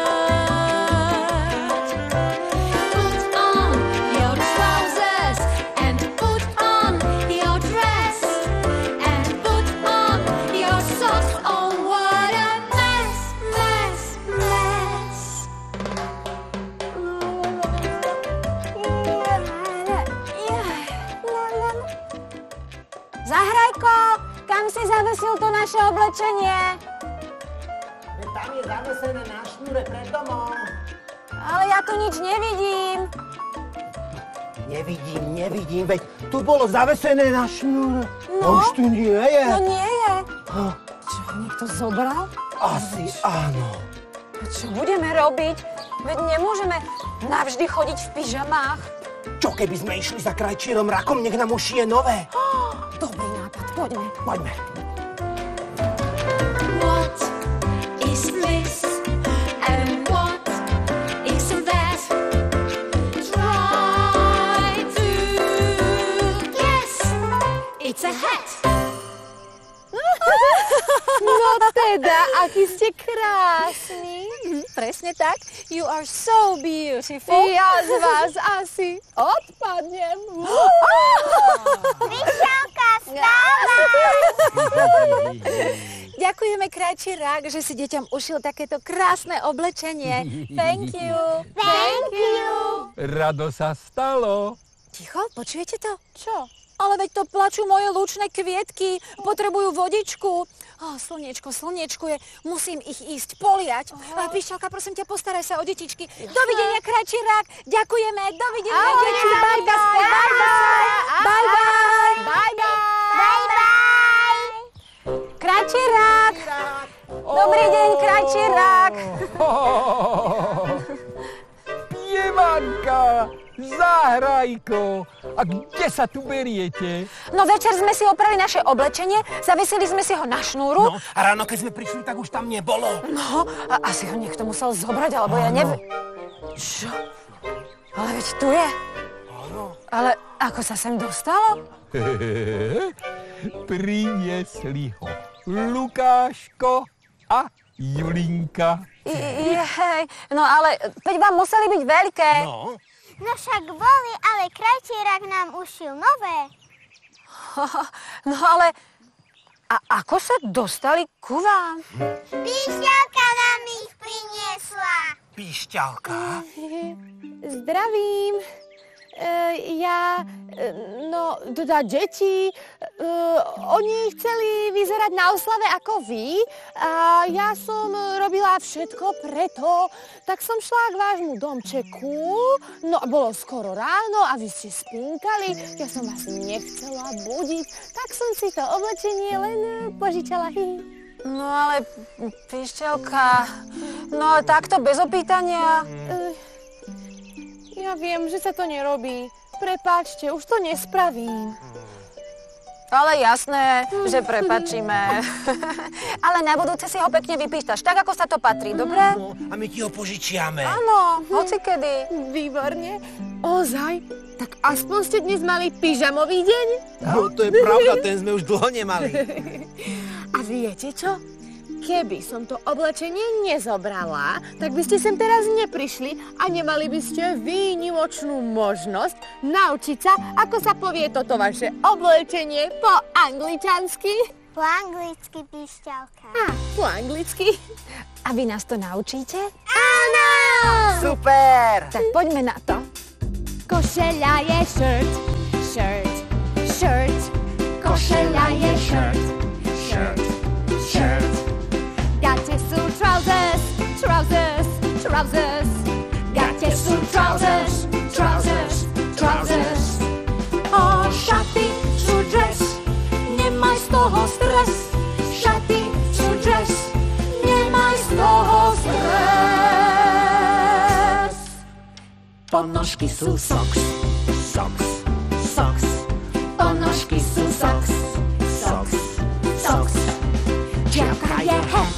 Put on your trousers and put on your dress and put on your socks. Oh, what a mess. Zahrajko, kam si zavesil to naše oblečenie? Tam je zavesené na šnúre pred domom. Ale ja tu nič nevidím. Nevidím, veď tu bolo zavesené na šnúre. A už tu nie je. No nie je. Čo, niekto zobral? Asi áno. A čo budeme robiť? Veď nemôžeme navždy chodiť v pyžamách. Čo keby sme išli za krajčírom Rakom, nech nám ušije nové? Dobrý nápad, poďme. Poďme. What is this and what is that? Try to guess. It's a hat. No teda, aký ste krásni. Presne tak. You are so beautiful. Ja z vás asi odpadnem. Vyššalka, stávaj! Ďakujeme, krajčí Rák, že si deťom ušil takéto krásne oblečenie. Thank you. Thank you. Rado sa stalo. Ticho, počujete to? Čo? Ale veď to plačú moje lúčne kvietky. Potrebujú vodičku. Slniečko, musím ich ísť poliať. Pišťalka, prosím ťa, postaraj sa o detičky. Dovidenia, krajčírák. Ďakujeme. Dovidenia, deti. Bye, bye. Bye, bye. Bye, bye. Krajčírák. Dobrý deň, krajčírák. Jevanka, Zahrajko, a kde sa tu beriete? No večer sme si oprali naše oblečenie, zavesili sme si ho na šnúru. No, a ráno, keď sme prišli, tak už tam nebolo. No, a asi ho niekto musel zobrať, alebo ja neviem. Čo? Ale veď tu je. Ale ako sa sem dostalo? Priniesli ho Lukáško a Julinka. Jej, no ale veď vám museli byť veľké. No však boli, ale krajčírák nám ušil nové. No ale a ako sa dostali ku vám? Píšťalka nám ich priniesla. Píšťalka? Zdravím. Deti, oni chceli vyzerať na oslave ako vy a ja som robila všetko preto, tak som šla k vášmu domčeku, no bolo skoro ráno a vy ste spinkali, ja som vás nechcela budiť, tak som si to oblečenie len požičala. No ale, Pišťalka, no takto bez opýtania. Ja viem, že sa to nerobí. Prepáčte, už to nespravím. Ale jasné, že prepáčime. Ale na budúce si ho pekne vypíštaš, tak ako sa to patrí, dobre? A my ti ho požičiame. Áno, hocikedy. Výborne. Ozaj? Tak aspoň ste dnes mali pyžamový deň? No, to je pravda, ten sme už dlho nemali. A viete čo? Keby som to oblečenie nezobrala, tak by ste sem teraz neprišli a nemali by ste výnimočnú možnosť naučiť sa, ako sa povie toto vaše oblečenie po angličansky. Po anglicky, Píšťalka. Po anglicky. A vy nás to naučíte? Áno! Super! Tak poďme na to. Košeľa je shirt, shirt, shirt. Košeľa je shirt, shirt, shirt. Gacie sú trousers, trousers, trousers. Gacie sú trousers, trousers, trousers. A šaty sú dress, nemaj z toho stres. Šaty sú dress, nemaj z toho stres. Ponožky sú socks, socks, socks. Ponožky sú socks, socks, socks. Čiapka je hat,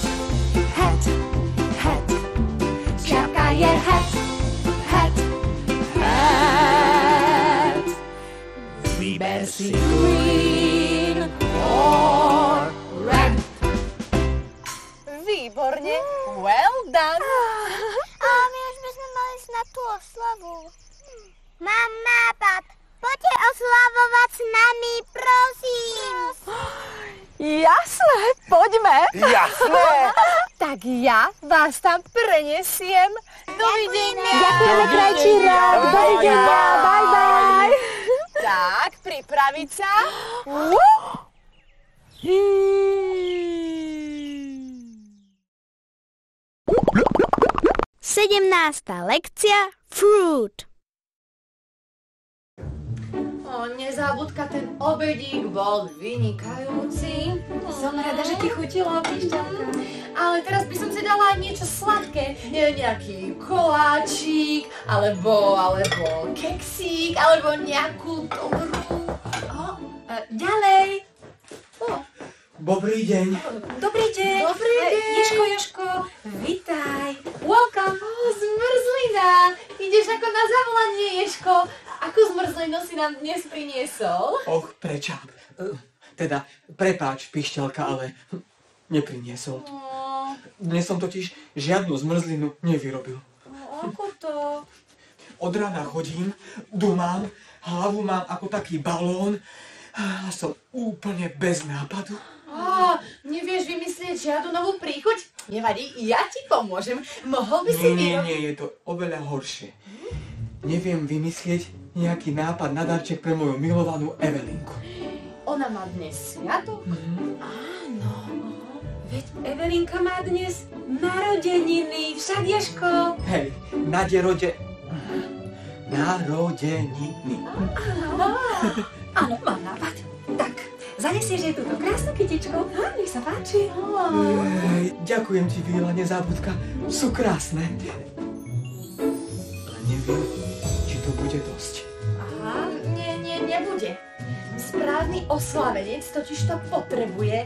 hat, hat. Čiapka je hat, hat, hat. Vyber si green or red. Výborne, well done. A my už by sme mali ísť na tú oslavu. Mám nápad. Poďte oslavovať s nami, prosím. Jasné, poďme. Jasné. Tak ja vás tam prenesiem. Dovidenia. Ďakujeme, krajčírák. Dovidenia. Bye, bye. Tak, pripraviť sa. 17. lekcia Fruit. Nezabudka, ten obedík bol vynikajúci. Som rada, že ti chutilo, Píšťalka. Ale teraz by som si dala aj niečo sladké. Nejaký koláčik, alebo keksík, alebo nejakú dobrú... Ďalej. Dobrý deň. Dobrý deň. Dobrý deň. Jožko, vitaj. Welcome. Zmrzlina. Ideš ako na zavolanie, Ježko. Akú zmrzlinu si nám dnes priniesol? Och, prečo? Teda, prepáč, Píšťalka, ale nepriniesol. Dnes som totiž žiadnu zmrzlinu nevyrobil. Ako to? Od rána chodím, dumám, hlavu mám ako taký balón a som úplne bez nápadu. Nevieš vymyslieť žiadnu novú príchuť? Nevadí, ja ti pomôžem. Mohol by si Nie, je to oveľa horšie. Neviem vymyslieť nejaký nápad na darček pre moju milovanú Evelinku. Ona má dnes sviatok? Áno. Veď Evelinka má dnes narodeniny, však Ježko. Hej, narodeniny. Áno, mám nápad. Tak, zanesieš jej túto krásnu kytičku. Nech sa páči. Ďakujem ti, Víla, nezabudka. Sú krásne. Ale neviem, či to bude dosť. Aha, nebude. Správny oslavenec totiž to potrebuje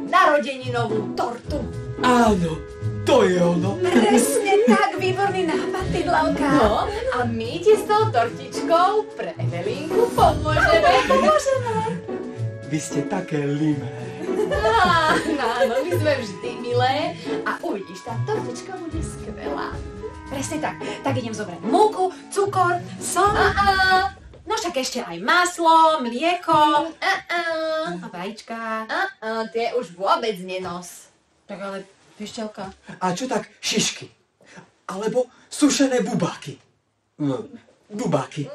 narodeninovú tortu. Áno, to je ono. Presne tak, výborný nápad, Tydlavka. No, a my ti s tou tortičkou pre Evelinku pomôžeme. Vy ste také limé. Áno, my sme vždy milé a uvidíš, tá tortička bude skvelá. Presne tak. Tak idem zobrať múku, cukor, sol. No však ešte aj maslo, mlieko. A vajíčka. Tie už vôbec nenos. Tak ale, Pišťalka. A čo tak šišky? Alebo sušené bubáky? Dubáky.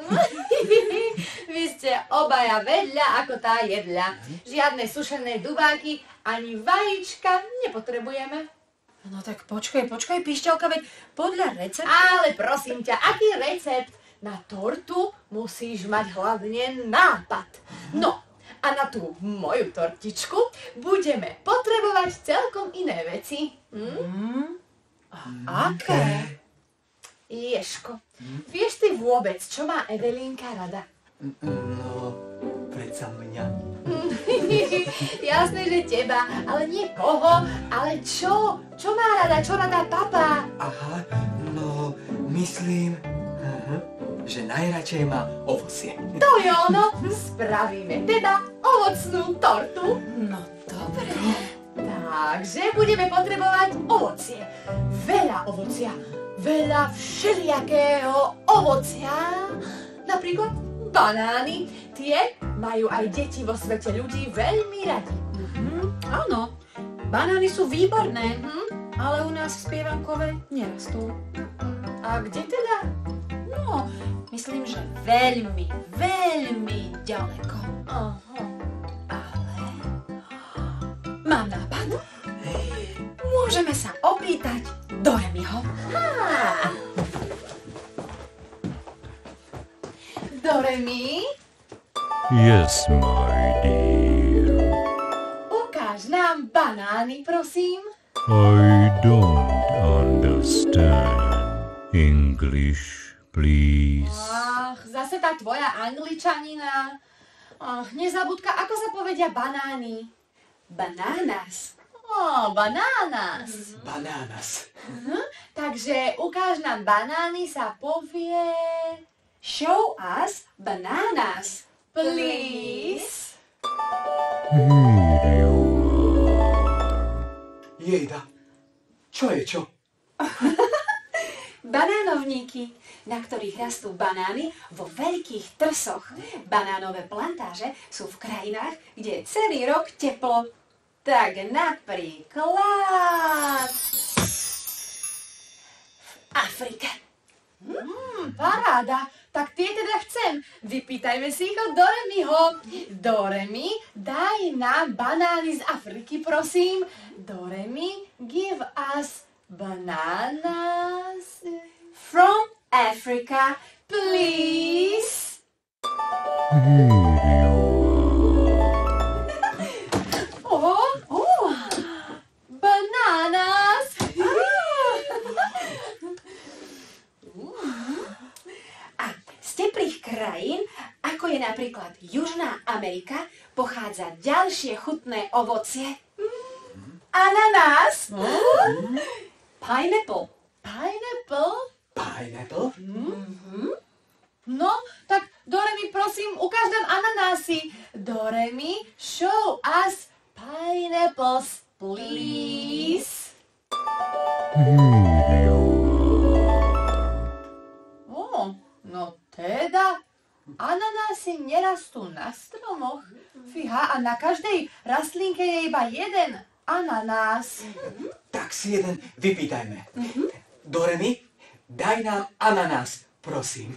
Vy ste obaja vedľa ako tá jedľa. Žiadne sušené dubáky ani vajíčka nepotrebujeme. No tak počkaj, Pišťalka, veď podľa receptu... Ale prosím ťa, aký recept? Na tortu musíš mať hlavne nápad. No, a na tú moju tortičku budeme potrebovať celkom iné veci. Aké? Ježko, vieš ty vôbec, čo má Evelinka rada? No, predsa mňa. Jasné, že teba, ale nie koho, ale čo? Čo má rada? Čo rada papa? Aha, no, myslím, že najradšej má ovocie. To je ono, spravíme teda ovocnú tortu. No dobre. Takže budeme potrebovať ovocie. Veľa ovocia, veľa všelijakého ovocia. Napríklad banány. Tie majú aj deti vo svete ľudí veľmi radi. Áno, banány sú výborné, ale u nás v Spievankove nerastú. A kde teda? No, myslím, že veľmi, veľmi ďaleko. Aha. Ale mám nápad. Môžeme sa opýtať Doremiho. Doremi, Yes, my dear. ukáž nám banány, prosím. I don't understand English, please. Ach, zase tá tvoja angličanina. Ach, nezabudka, ako sa povedia banány? Bananas. Banánas. Bananas. Takže ukáž nám banány sa povie... Show us bananas, please. Here you are. Jejda, čo je čo? Banánovníky, na ktorých rastú banány vo veľkých trsoch. Banánové plantáže sú v krajinách, kde je celý rok teplo. Tak napríklad v Afrike. Paráda, tak tie teda chcem. Vypýtajme si ich od Doremiho. Doremi, daj nám banány z Afriky, prosím. Doremi, give us bananas From Africa, please. Here you are. Bananas. A z teplých krajín, ako je napríklad Južná Amerika, pochádza ďalšie chutné ovocie. Ananás. Pineapple. Pineapple? Pineapple? No, tak Doremi, prosím, ukáž nám ananásy. Doremi, show us pineapples, please. Here you No teda, ananásy nerastú na stromoch. Fíha, a na každej rastlinke je iba jeden ananás. Tak si jeden vypýtajme. Doremi, daj nám ananás, prosím.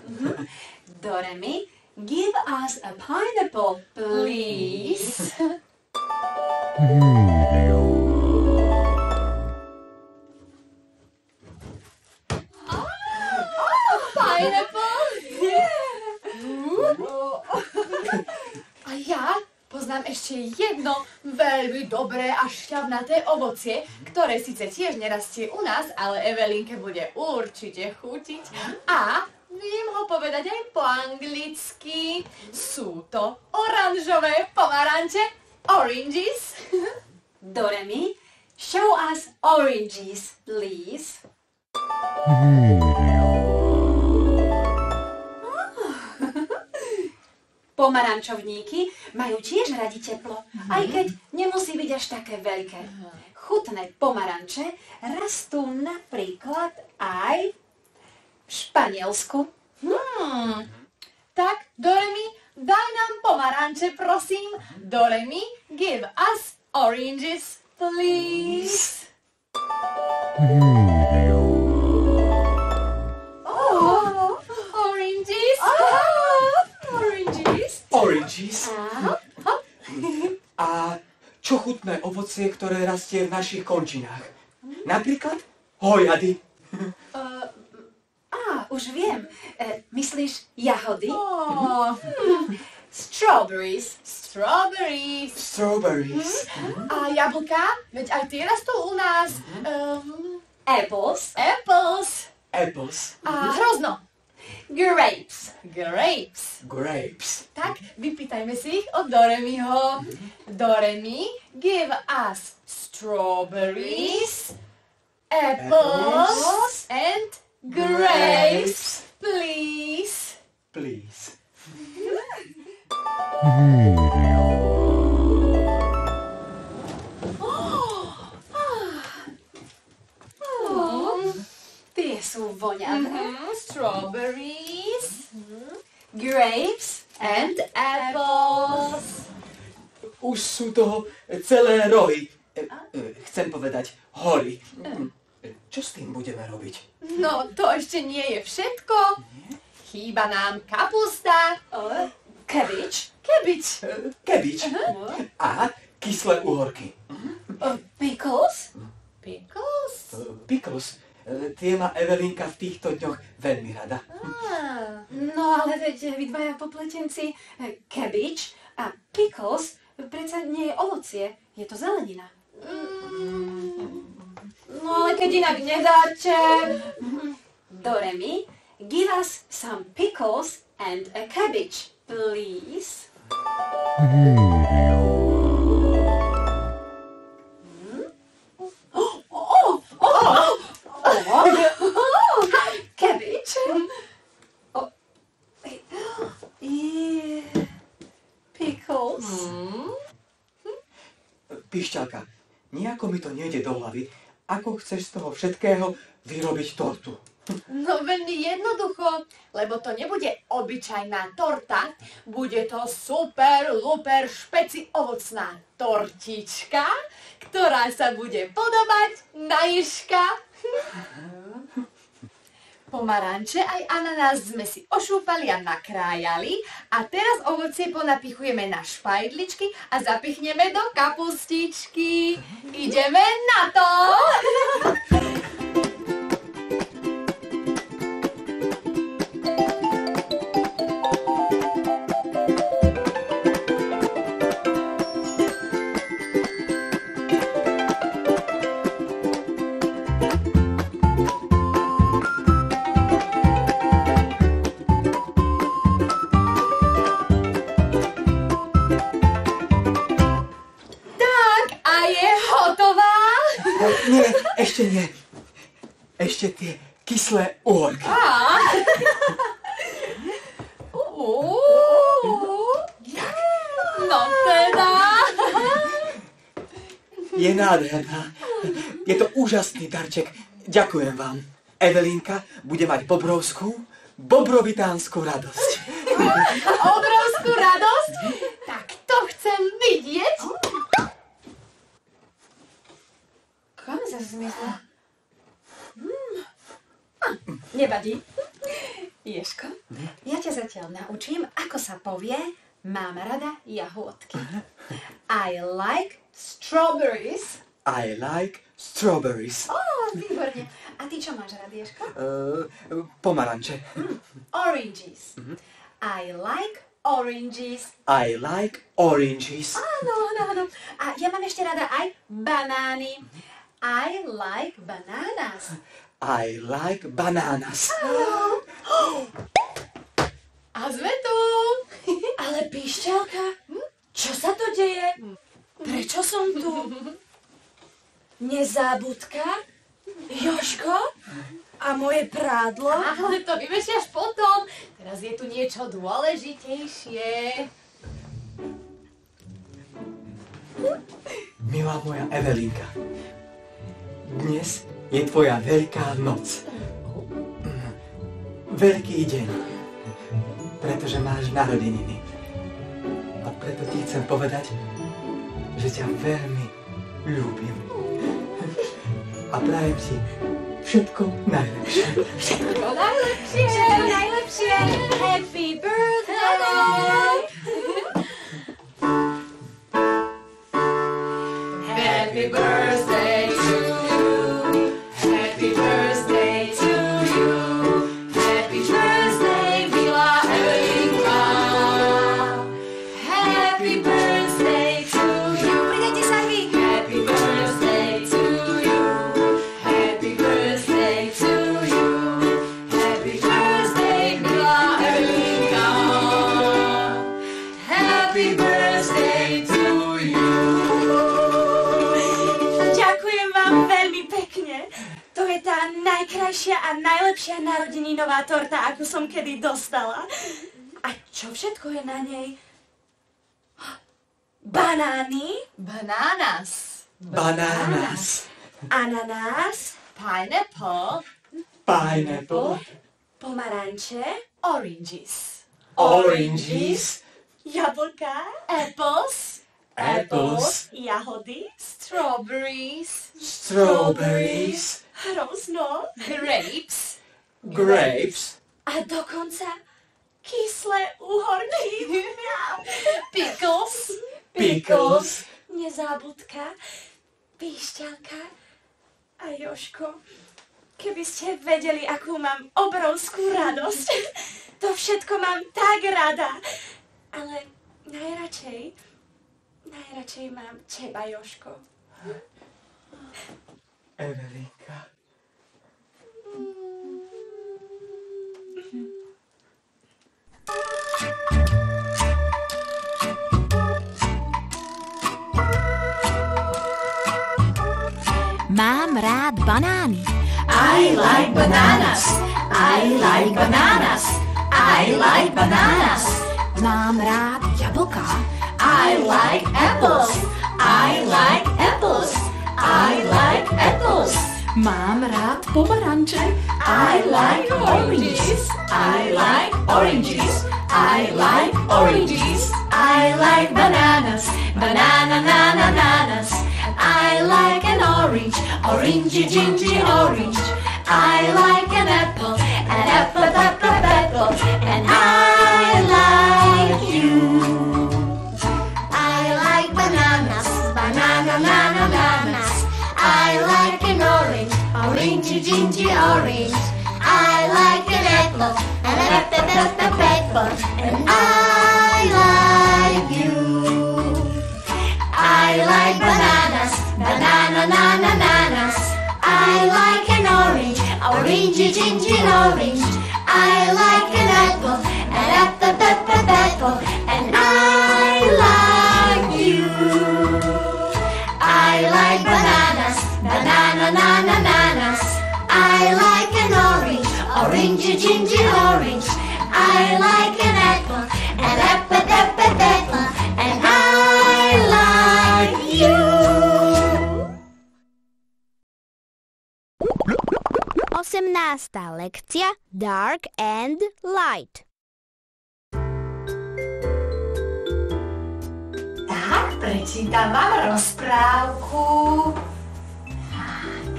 Doremi, give us a pineapple, please. Pineapple? A ja poznám ešte jedno veľmi dobré a šťavnaté ovocie, ktoré síce tiež nerastie u nás, ale Evelínke bude určite chutiť. A viem ho povedať aj po anglicky. Sú to oranžové pomaranče, oranges. Doremi, show us oranges, please. Pomarančovníky majú tiež radi teplo, aj keď nemusí byť až také veľké. Chutné pomaranče rastú napríklad aj v Španielsku. Tak, Doremi, daj nám pomaranče, prosím. Doremi, give us oranges, please. Oh, oranges. Oranges. Oranges. A čo chutné ovocie, ktoré rastie v našich končinách? Napríklad hojady. Už viem. Myslíš jahody? Strawberries. Strawberries. Strawberries. A jablka? Veď aj tie rastú u nás. Apples. Apples. Apples. A hrozno. Grapes. Grapes. Grapes. Tak, vypýtajme si ich od Doremiho. Doremi, give us strawberries, apples, and grapes, please. Please. Tie sú voňavé. Strawberries, Grapes and apples. Už sú toho celé rohy. Chcem povedať hory. Čo s tým budeme robiť? no to ešte nie je všetko. Chýba nám kapusta. Cabbage. Kebič. Kebič. A kyslé uhorky. Pickles. Pickles. Pickles. Tie má Evelínka v týchto dňoch veľmi rada. No ale veď vy dvaja popletenci, cabbage a pickles predsa nie je ovocie, je to zelenina. No ale keď inak nedáte... Doremi, give us some pickles and a cabbage, please. Cabbage. Pickles. Pišťalka, nejako mi to nejde do hlavy. Ako chceš z toho všetkého vyrobiť tortu? No veľmi jednoducho, lebo to nebude obyčajná torta, bude to super, luper, špeci ovocná tortička, ktorá sa bude podobať na Ježka. Pomaranče aj ananás sme si ošúpali a nakrájali a teraz ovocie ponapichujeme na špajdličky a zapichneme do kapustičky. Ideme na to! Nie, ešte nie. Ešte tie kyslé uhorky. No teda. Je nádherná. Je to úžasný darček. Ďakujem vám. Evelínka bude mať bobrovitánsku radosť. Obrovskú radosť? Tak to chcem vidieť. Kam sa zmizla? Nevadí. Ježko, ja ťa zatiaľ naučím, ako sa povie mám rada jahôdky. I like strawberries. I like strawberries. Výborne. A ty čo máš rád, Ježko? Pomaranče. Oranges. I like oranges. I like oranges. Áno. A ja mám ešte rada aj banány. I like bananas. I like bananas. A sme tu. Ale píšťalka, čo sa to deje? Prečo som tu? Nezábudka? Jožko? A moje prádlo? Ale to vyvešiaš potom. Teraz je tu niečo dôležitejšie. Milá moja Evelinka, dnes je tvoja veľká noc. Veľký deň, pretože máš narodeniny. A preto ti chcem povedať, že ťa veľmi ľúbim. A prajem si všetko najlepšie. Všetko najlepšie. Všetko najlepšie. Happy birthday. Happy birthday to you. Happy birthday to you. Happy birthday, milá Evelinka. Happy birthday to you. Pridajte sa vy. Happy birthday to you. Happy birthday to you. Happy birthday, milá Evelinka. Happy birthday to you. Ďakujem vám veľmi pekne. To je tá najkrajšia a najlepšia narodeninová torta, akú som kedy dostala. A čo všetko je na nej? Banány, Bananas. Bananas. ananás, Pineapple. Pineapple. pomaranče, Oranges. Oranges. jablka, Apples. Apples. jahody, Strawberries. Strawberries. hrozno Grapes. Grapes. a dokonca kyslé uhorky. Pickles. Pickles. Nezábudka, píšťalka a Jožko. Keby ste vedeli, akú mám obrovskú radosť. To všetko mám tak rada. Ale najradšej mám teba, Jožko. Evelinka. Mám rád banány. I like bananas. I like bananas. I like bananas. Mám rád jablka. I like apples. I like apples. I like apples. Mám rád pomaranče. I like oranges. I like oranges. I like oranges. I like bananas. Bananas. I like an orange. Orangey, gingy orange. I like an apple. An apple. And I like you. I like bananas. Bananas. I like an orange. Orangey, gingy orange. I like an apple. An apple. And I like you. I like bananas. Bananas. I like an orange. Orangey, gingy orange. I like an apple. An apple. And I like you. I like bananas. Bananas. I like an orange. Orangey, gingy orange. I like an apple. An apple. And I like you. 18. lekcia Dark and Light. Tak, prečítam vám rozprávku. Tak.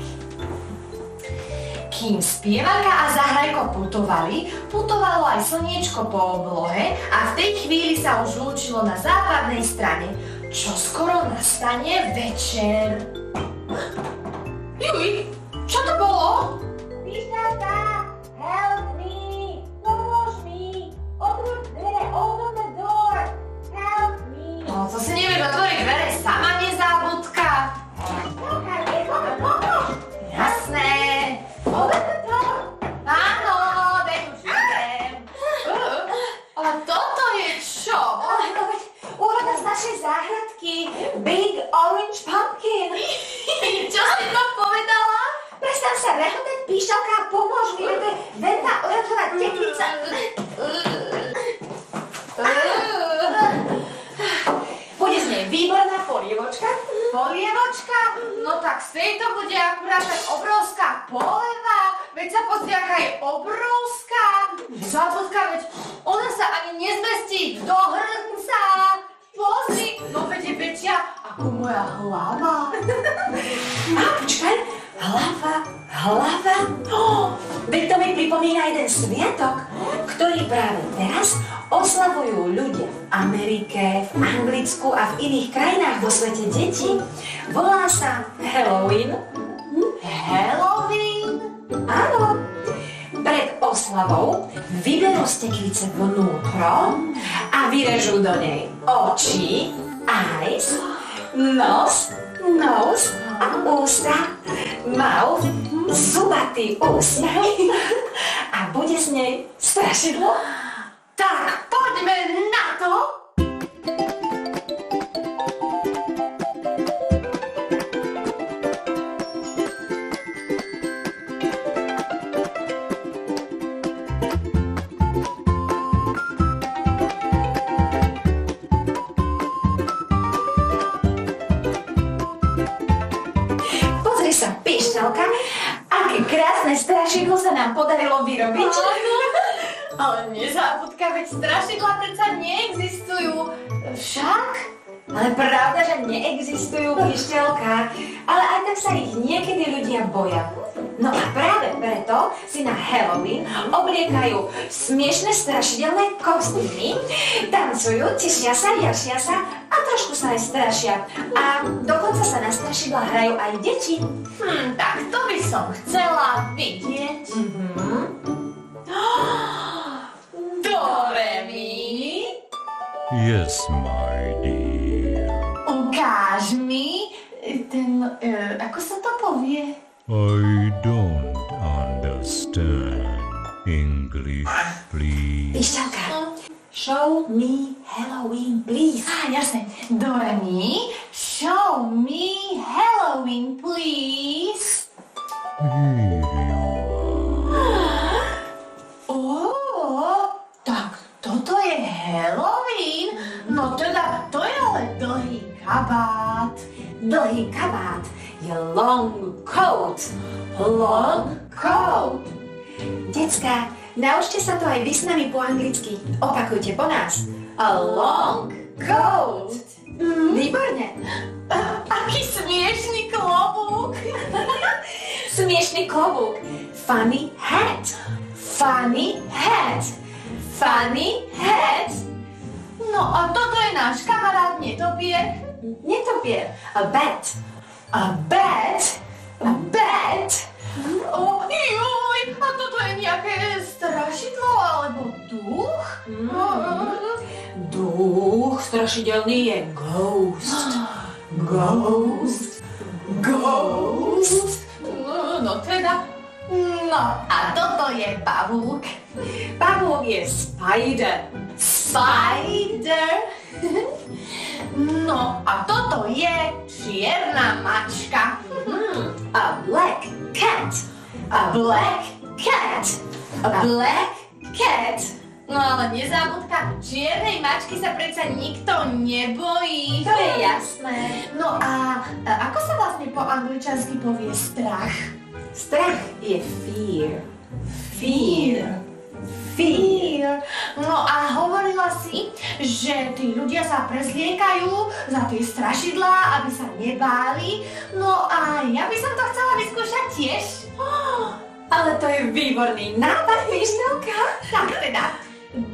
Kým spievanka a ďaleko putovalo aj slniečko po oblohe a v tej chvíli sa už lúčilo na západnej strane. Čo skoro nastane večer. Juj, čo to bolo? Píšťalka, help me, pomôž mi, otvor dvere, open the door, help me. No, to si nevieš otvoriť dvere sama, nezabudka. Píšťalka, rýchlo mi pomôž. Jasné. Open the door. Áno, veď už idem. A toto je čo? Úroda z našej záhradky. Big orange pumpkin. Čo si to povedala? Prestaň sa rehotať, Píšťalka, pomôž mi, to je veľká oranžová tekvica. Bude z nej výborná polievočka. Polievočka? No tak z tejto bude akurát tak obrovská poleva. Veď sa pozri, aká je obrovská. Zabudka, veď ona sa ani nezmestí do hrnca. Pozri, no veď je väčšia ako moja hlava. A počkaj, hlava. Veď to mi pripomína jeden sviatok, ktorý práve teraz oslavujú ľudia v Amerike, v Anglicku a v iných krajinách vo svete detí. Volá sa Halloween. Halloween? Áno. Pred oslavou vyberú z tekvice vnútro a vyrežú do nej oči, eyes, nos a ústa, mouth, zubatý úsmev a bude z nej strašidlo. Tak, poďme na to! Pozri sa, Píšťalka, aké krásne strašidlo sa nám podarilo vyrobiť. Ale nezabudka, veď strašidlá predsa neexistujú. Však? Ale pravda, že neexistujú, Píšťalka, ale aj tak sa ich niekedy ľudia boja. No a práve preto si na Halloween obliekajú smiešne strašidelné kostýmy, tancujú, tešia sa, jašia sa a trošku sa aj strašia. A dokonca sa na strašidlá hrajú aj deti. Tak to by som chcela vidieť. Doremi? Yes, my dear. Ukáž mi ten, ako sa to povie? I don't understand English, please. Píšťalka, show me Halloween, please. Jasné. Doremi, show me Halloween, please. Here you are. Tak toto je Halloween? No teda, to je ale dlhý kabát. Dlhý kabát je long coat. Long coat. Decká, naučte sa to aj vy s nami po anglicky. Opakujte po nás. A long coat. Výborne. Aký smiešný klobúk. Smiešný klobúk. Funny hat. Funny hat. Funny hat. No a toto je náš kamarát Netopier. Netopier. A bat. A bat. A bat. Juj, a toto je nejaké strašidlo alebo duch? Duch strašidelný je ghost. Ghost. Ghost. No teda, no a toto je pavúk. Pavúk je spider. Spider. No a toto je čierna mačka. A black cat. A black cat. A black cat. No ale nezabudka, čiernej mačky sa predsa nikto nebojí. To je jasné. No a ako sa vlastne po angličansky povie strach? Strach je fear. Fear. Fear. No a hovorila si, že tí ľudia sa prezliekajú za tie strašidlá, aby sa nebáli. No a ja by som to chcela vyskúšať tiež. Ale to je výborný nápad, Pišťalka. Tak teda,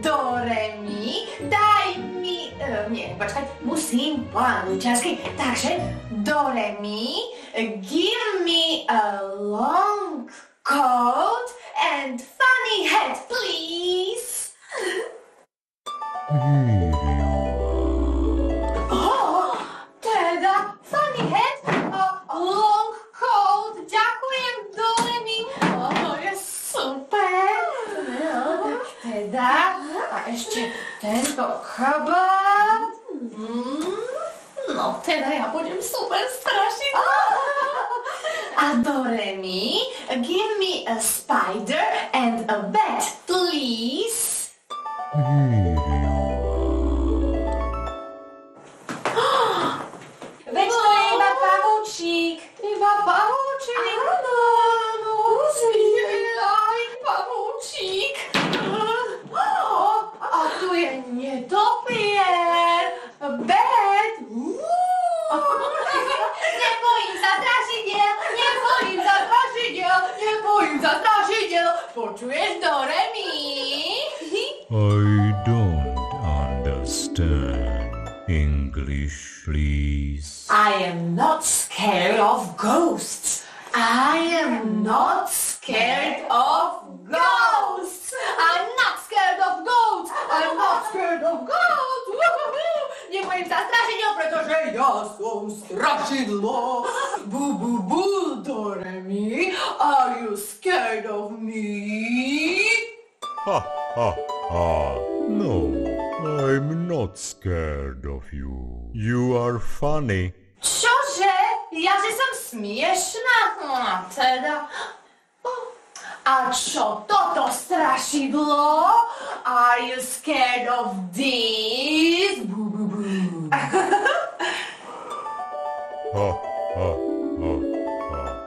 do, re, mi, daj mi... nie, počkaj, musím po angličansky. Takže, do, re, mi, give me a long coat and funny hat, please. Oh, teda, funny hat, long coat, ďakujem, do, re, mi. To je super. No, tak teda, a ešte tento kabát. No teda ja budem super strašidlo. A do, re, mi, give me a spider and a bat, please. Veď to je iba pavúčik. Iba pavúčik? Áno, aj pavúčik. A tu je netopier. Bet. Nebojím sa strašidiel, nebojím sa strašidiel, nebojím sa strašidiel. Počuješ, do, re, mi? I don't understand English, please. I am not scared of ghosts. I am not scared of ghosts. I'm not scared of goats. I'm not scared of goats. Nebojím sa strašidiel, pretože ja som strašidlo. Bu, bu, bu, do, re, mi. Are you scared of me? Ha, ha, ha. No, I'm not scared of you. You are funny. Čože? Ja, že som smiešná? Teda... A čo toto strašidlo? Are you scared of this? Bu, bu, bu. Ha, ha, ha,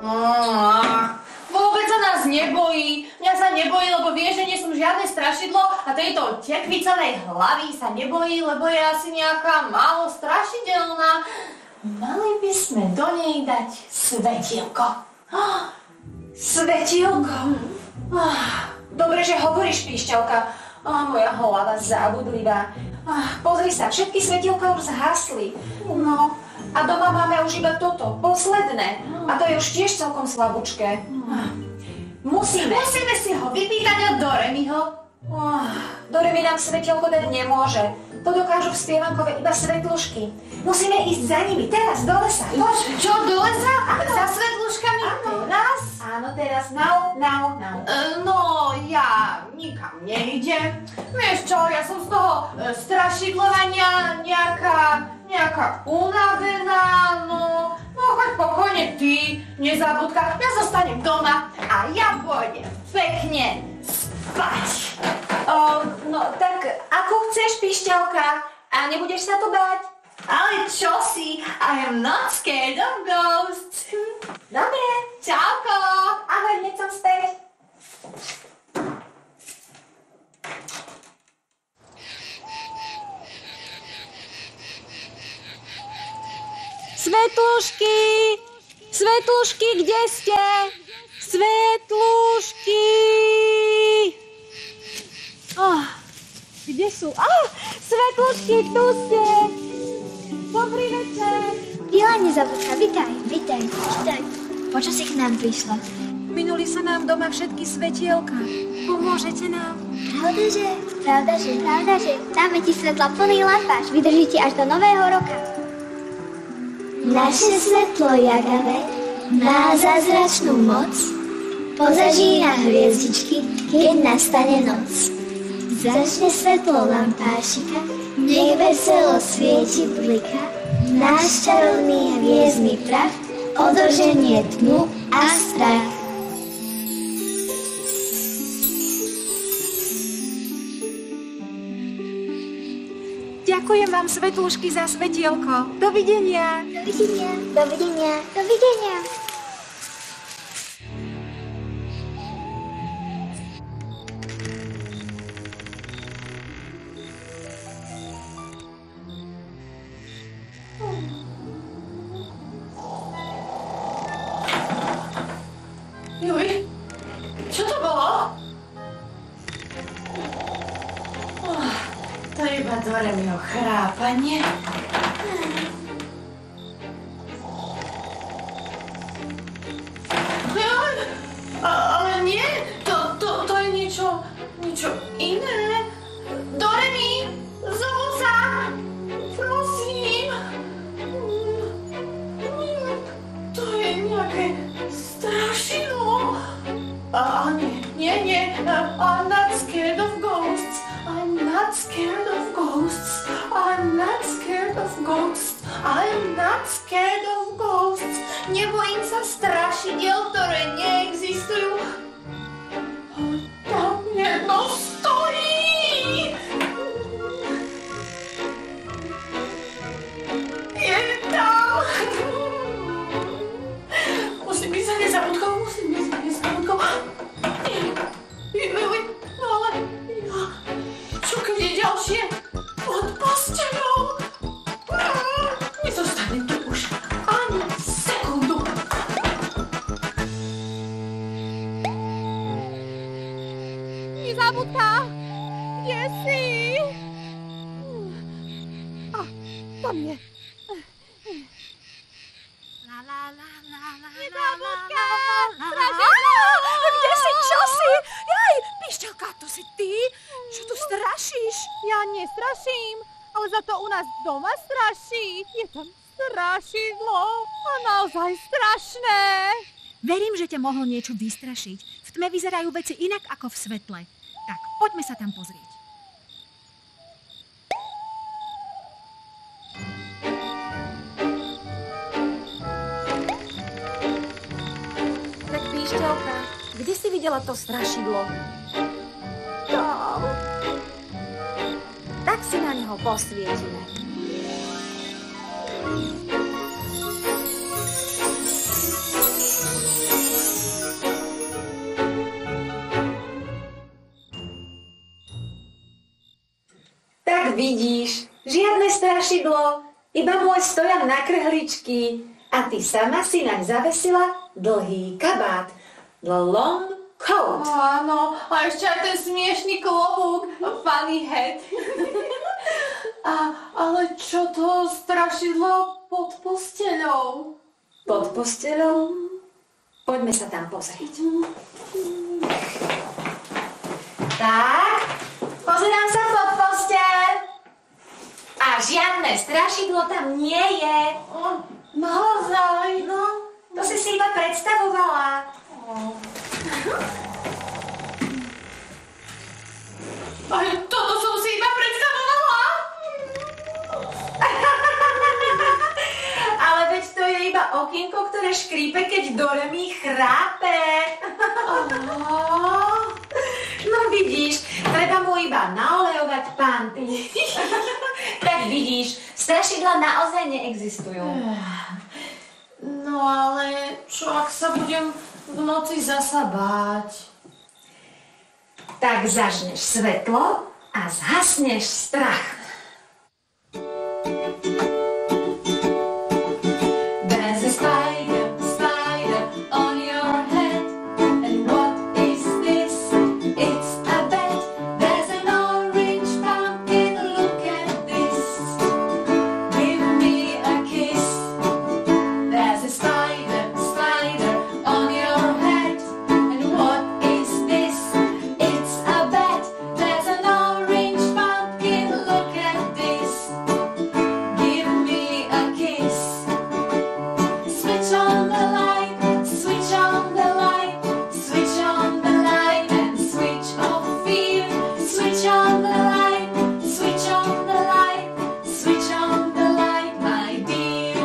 ha. Vôbec sa nás nebojí. Mňa sa nebojí, lebo vie, že nie som žiadne strašidlo a tejto tekvicanej hlavy sa nebojí, lebo je asi nejaká málo strašidelná. Mali by sme do nej dať svetielko. Svetielko? Dobre, že hovoríš, Pišťalka. Moja hlava zábudlivá. Pozri sa, všetky svetielka už zhasli. No, a doma máme už iba toto, posledné. A to je už tiež celkom slabúčké. Musíme si ho vypýtať od Doremiho. Doremi nám svetielko dať nemôže. To dokážu v spievankove iba svetlušky. Musíme ísť za nimi, teraz do lesa. Čo, do lesa? Za svetluškami? Teraz? Áno, teraz. Now. No, ja nikam nejdem. Vieš čo, ja som z toho strašidlovania nejaká unavená, no choď pokojne ty, nezabudka, ja zostanem doma a ja pôjdem pekne spať. No tak ako chceš, Pišťalka, a nebudeš sa to báť? Ale čo si, I am not scared of ghosts. Dobre, čauko. Ahoj, hneď som späť. Svetlušky! Svetlušky, kde ste? Svetlušky! Kde sú? Svetlušky, tu ste! Dobrý večer! Bila nezabudka, vitaj. Počo si k nám prišla? Minuli sa nám doma všetky svetielka. Pomôžete nám? Pravda, že. Dáme ti svetla plný lampáš. Vydrží ti až do nového roka. Naše svetlo jagavé má zázračnú moc. Pozažína hviezdičky, keď nastane noc. Začne svetlo lampášika, nech veselo svieti blika. Náš čarovný hviezdny prach odoženie tmu a strach. Ďakujem vám, svetlušky, za svetielko. Dovidenia. Dovidenia. Doremiho chrápanie. Ale nie, to je niečo iné. Doremi, zobud sa, prosím. To je nejaké strašidlo. A nie, I'm not scared of ghosts. I'm not scared of ghosts. I'm not scared of ghosts. I'm not scared of ghosts. Nebojím sa strašidiel, ktoré neexistujú. Tam jedno stojí. Je tam. Musím byť za nezabudkou. No ale čo keď je ďalšie pod posteľou? Nezostane tu už ani sekundu. Nezabudka, kde si? Tam je. Nezabudka, strašidlo! Kde si, čo si? Jaj, Pišťalka, to si ty? Čo tu strašíš? Ja nestraším, ale za to u nás doma straší. Je tam strašidlo a naozaj strašné. Verím, že ťa mohlo niečo vystrašiť. V tme vyzerajú veci inak ako v svetle. Tak, poďme sa tam pozrieť. Tak Pišťalka, kde si videla to strašidlo? Tam. Tak si na neho posvietime. Tak vidíš, žiadne strašidlo, iba môj stojan na krhličky. A ty sama si naň zavesila dlhý kabát. The long coat. Áno, a ešte aj ten smiešný klobúk. Funny hat. Ale čo to strašidlo pod posteľou? Pod posteľou? Poďme sa tam pozrieť. Tak, pozerám sa pod posteľ. A žiadne strašidlo tam nie je. Naozaj? No, to si iba predstavovala. Aj toto som si iba predstavovala. Ale veď to je iba okienko, ktoré škrípe, keď Doremi chrápe. No vidíš, treba mu iba naolejovať panty. Tak vidíš, strašidlá naozaj neexistujú. No ale čo ak sa budem v noci zasa báť? Tak zažneš svetlo a zhasneš strach. There's a spider on your head. And what is this? It's a bed. There's an orange pumpkin. Look at this. Give me a kiss. There's a spider on your head. And what is this? It's a bed. There's an orange pumpkin. Look at this. Give me a kiss. Switch on the light. Switch on the light. Switch on the light and switch off fear. Switch on the light. Switch on the light. Switch on the light, my dear.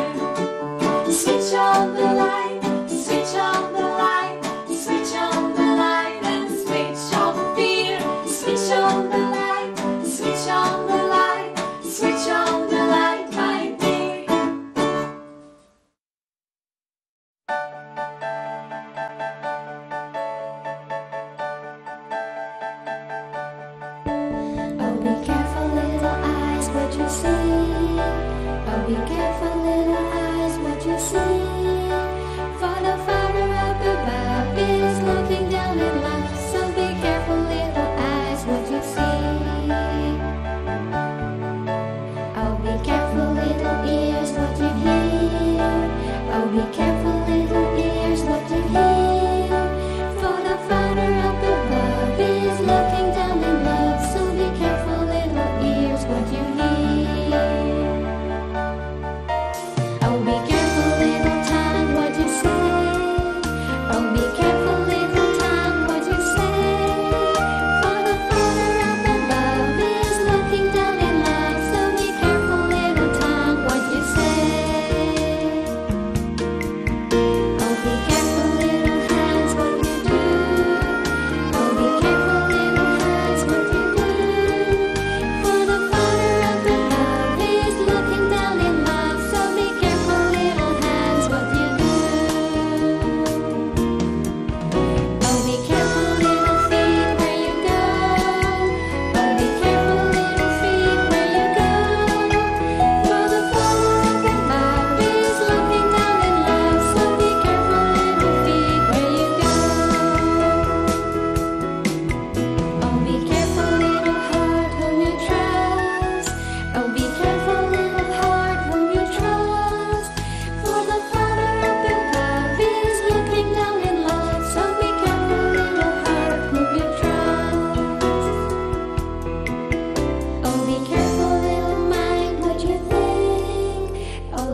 Switch on the light. Switch on the light. Switch on the light and switch off fear. Switch on the light. Switch on the light. Switch on the light, my dear. Oh, be careful, little eyes, what you see. Oh, be careful, little eyes, what you see. For the Father up above is looking down in love. So be careful, little eyes, what you see.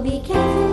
be careful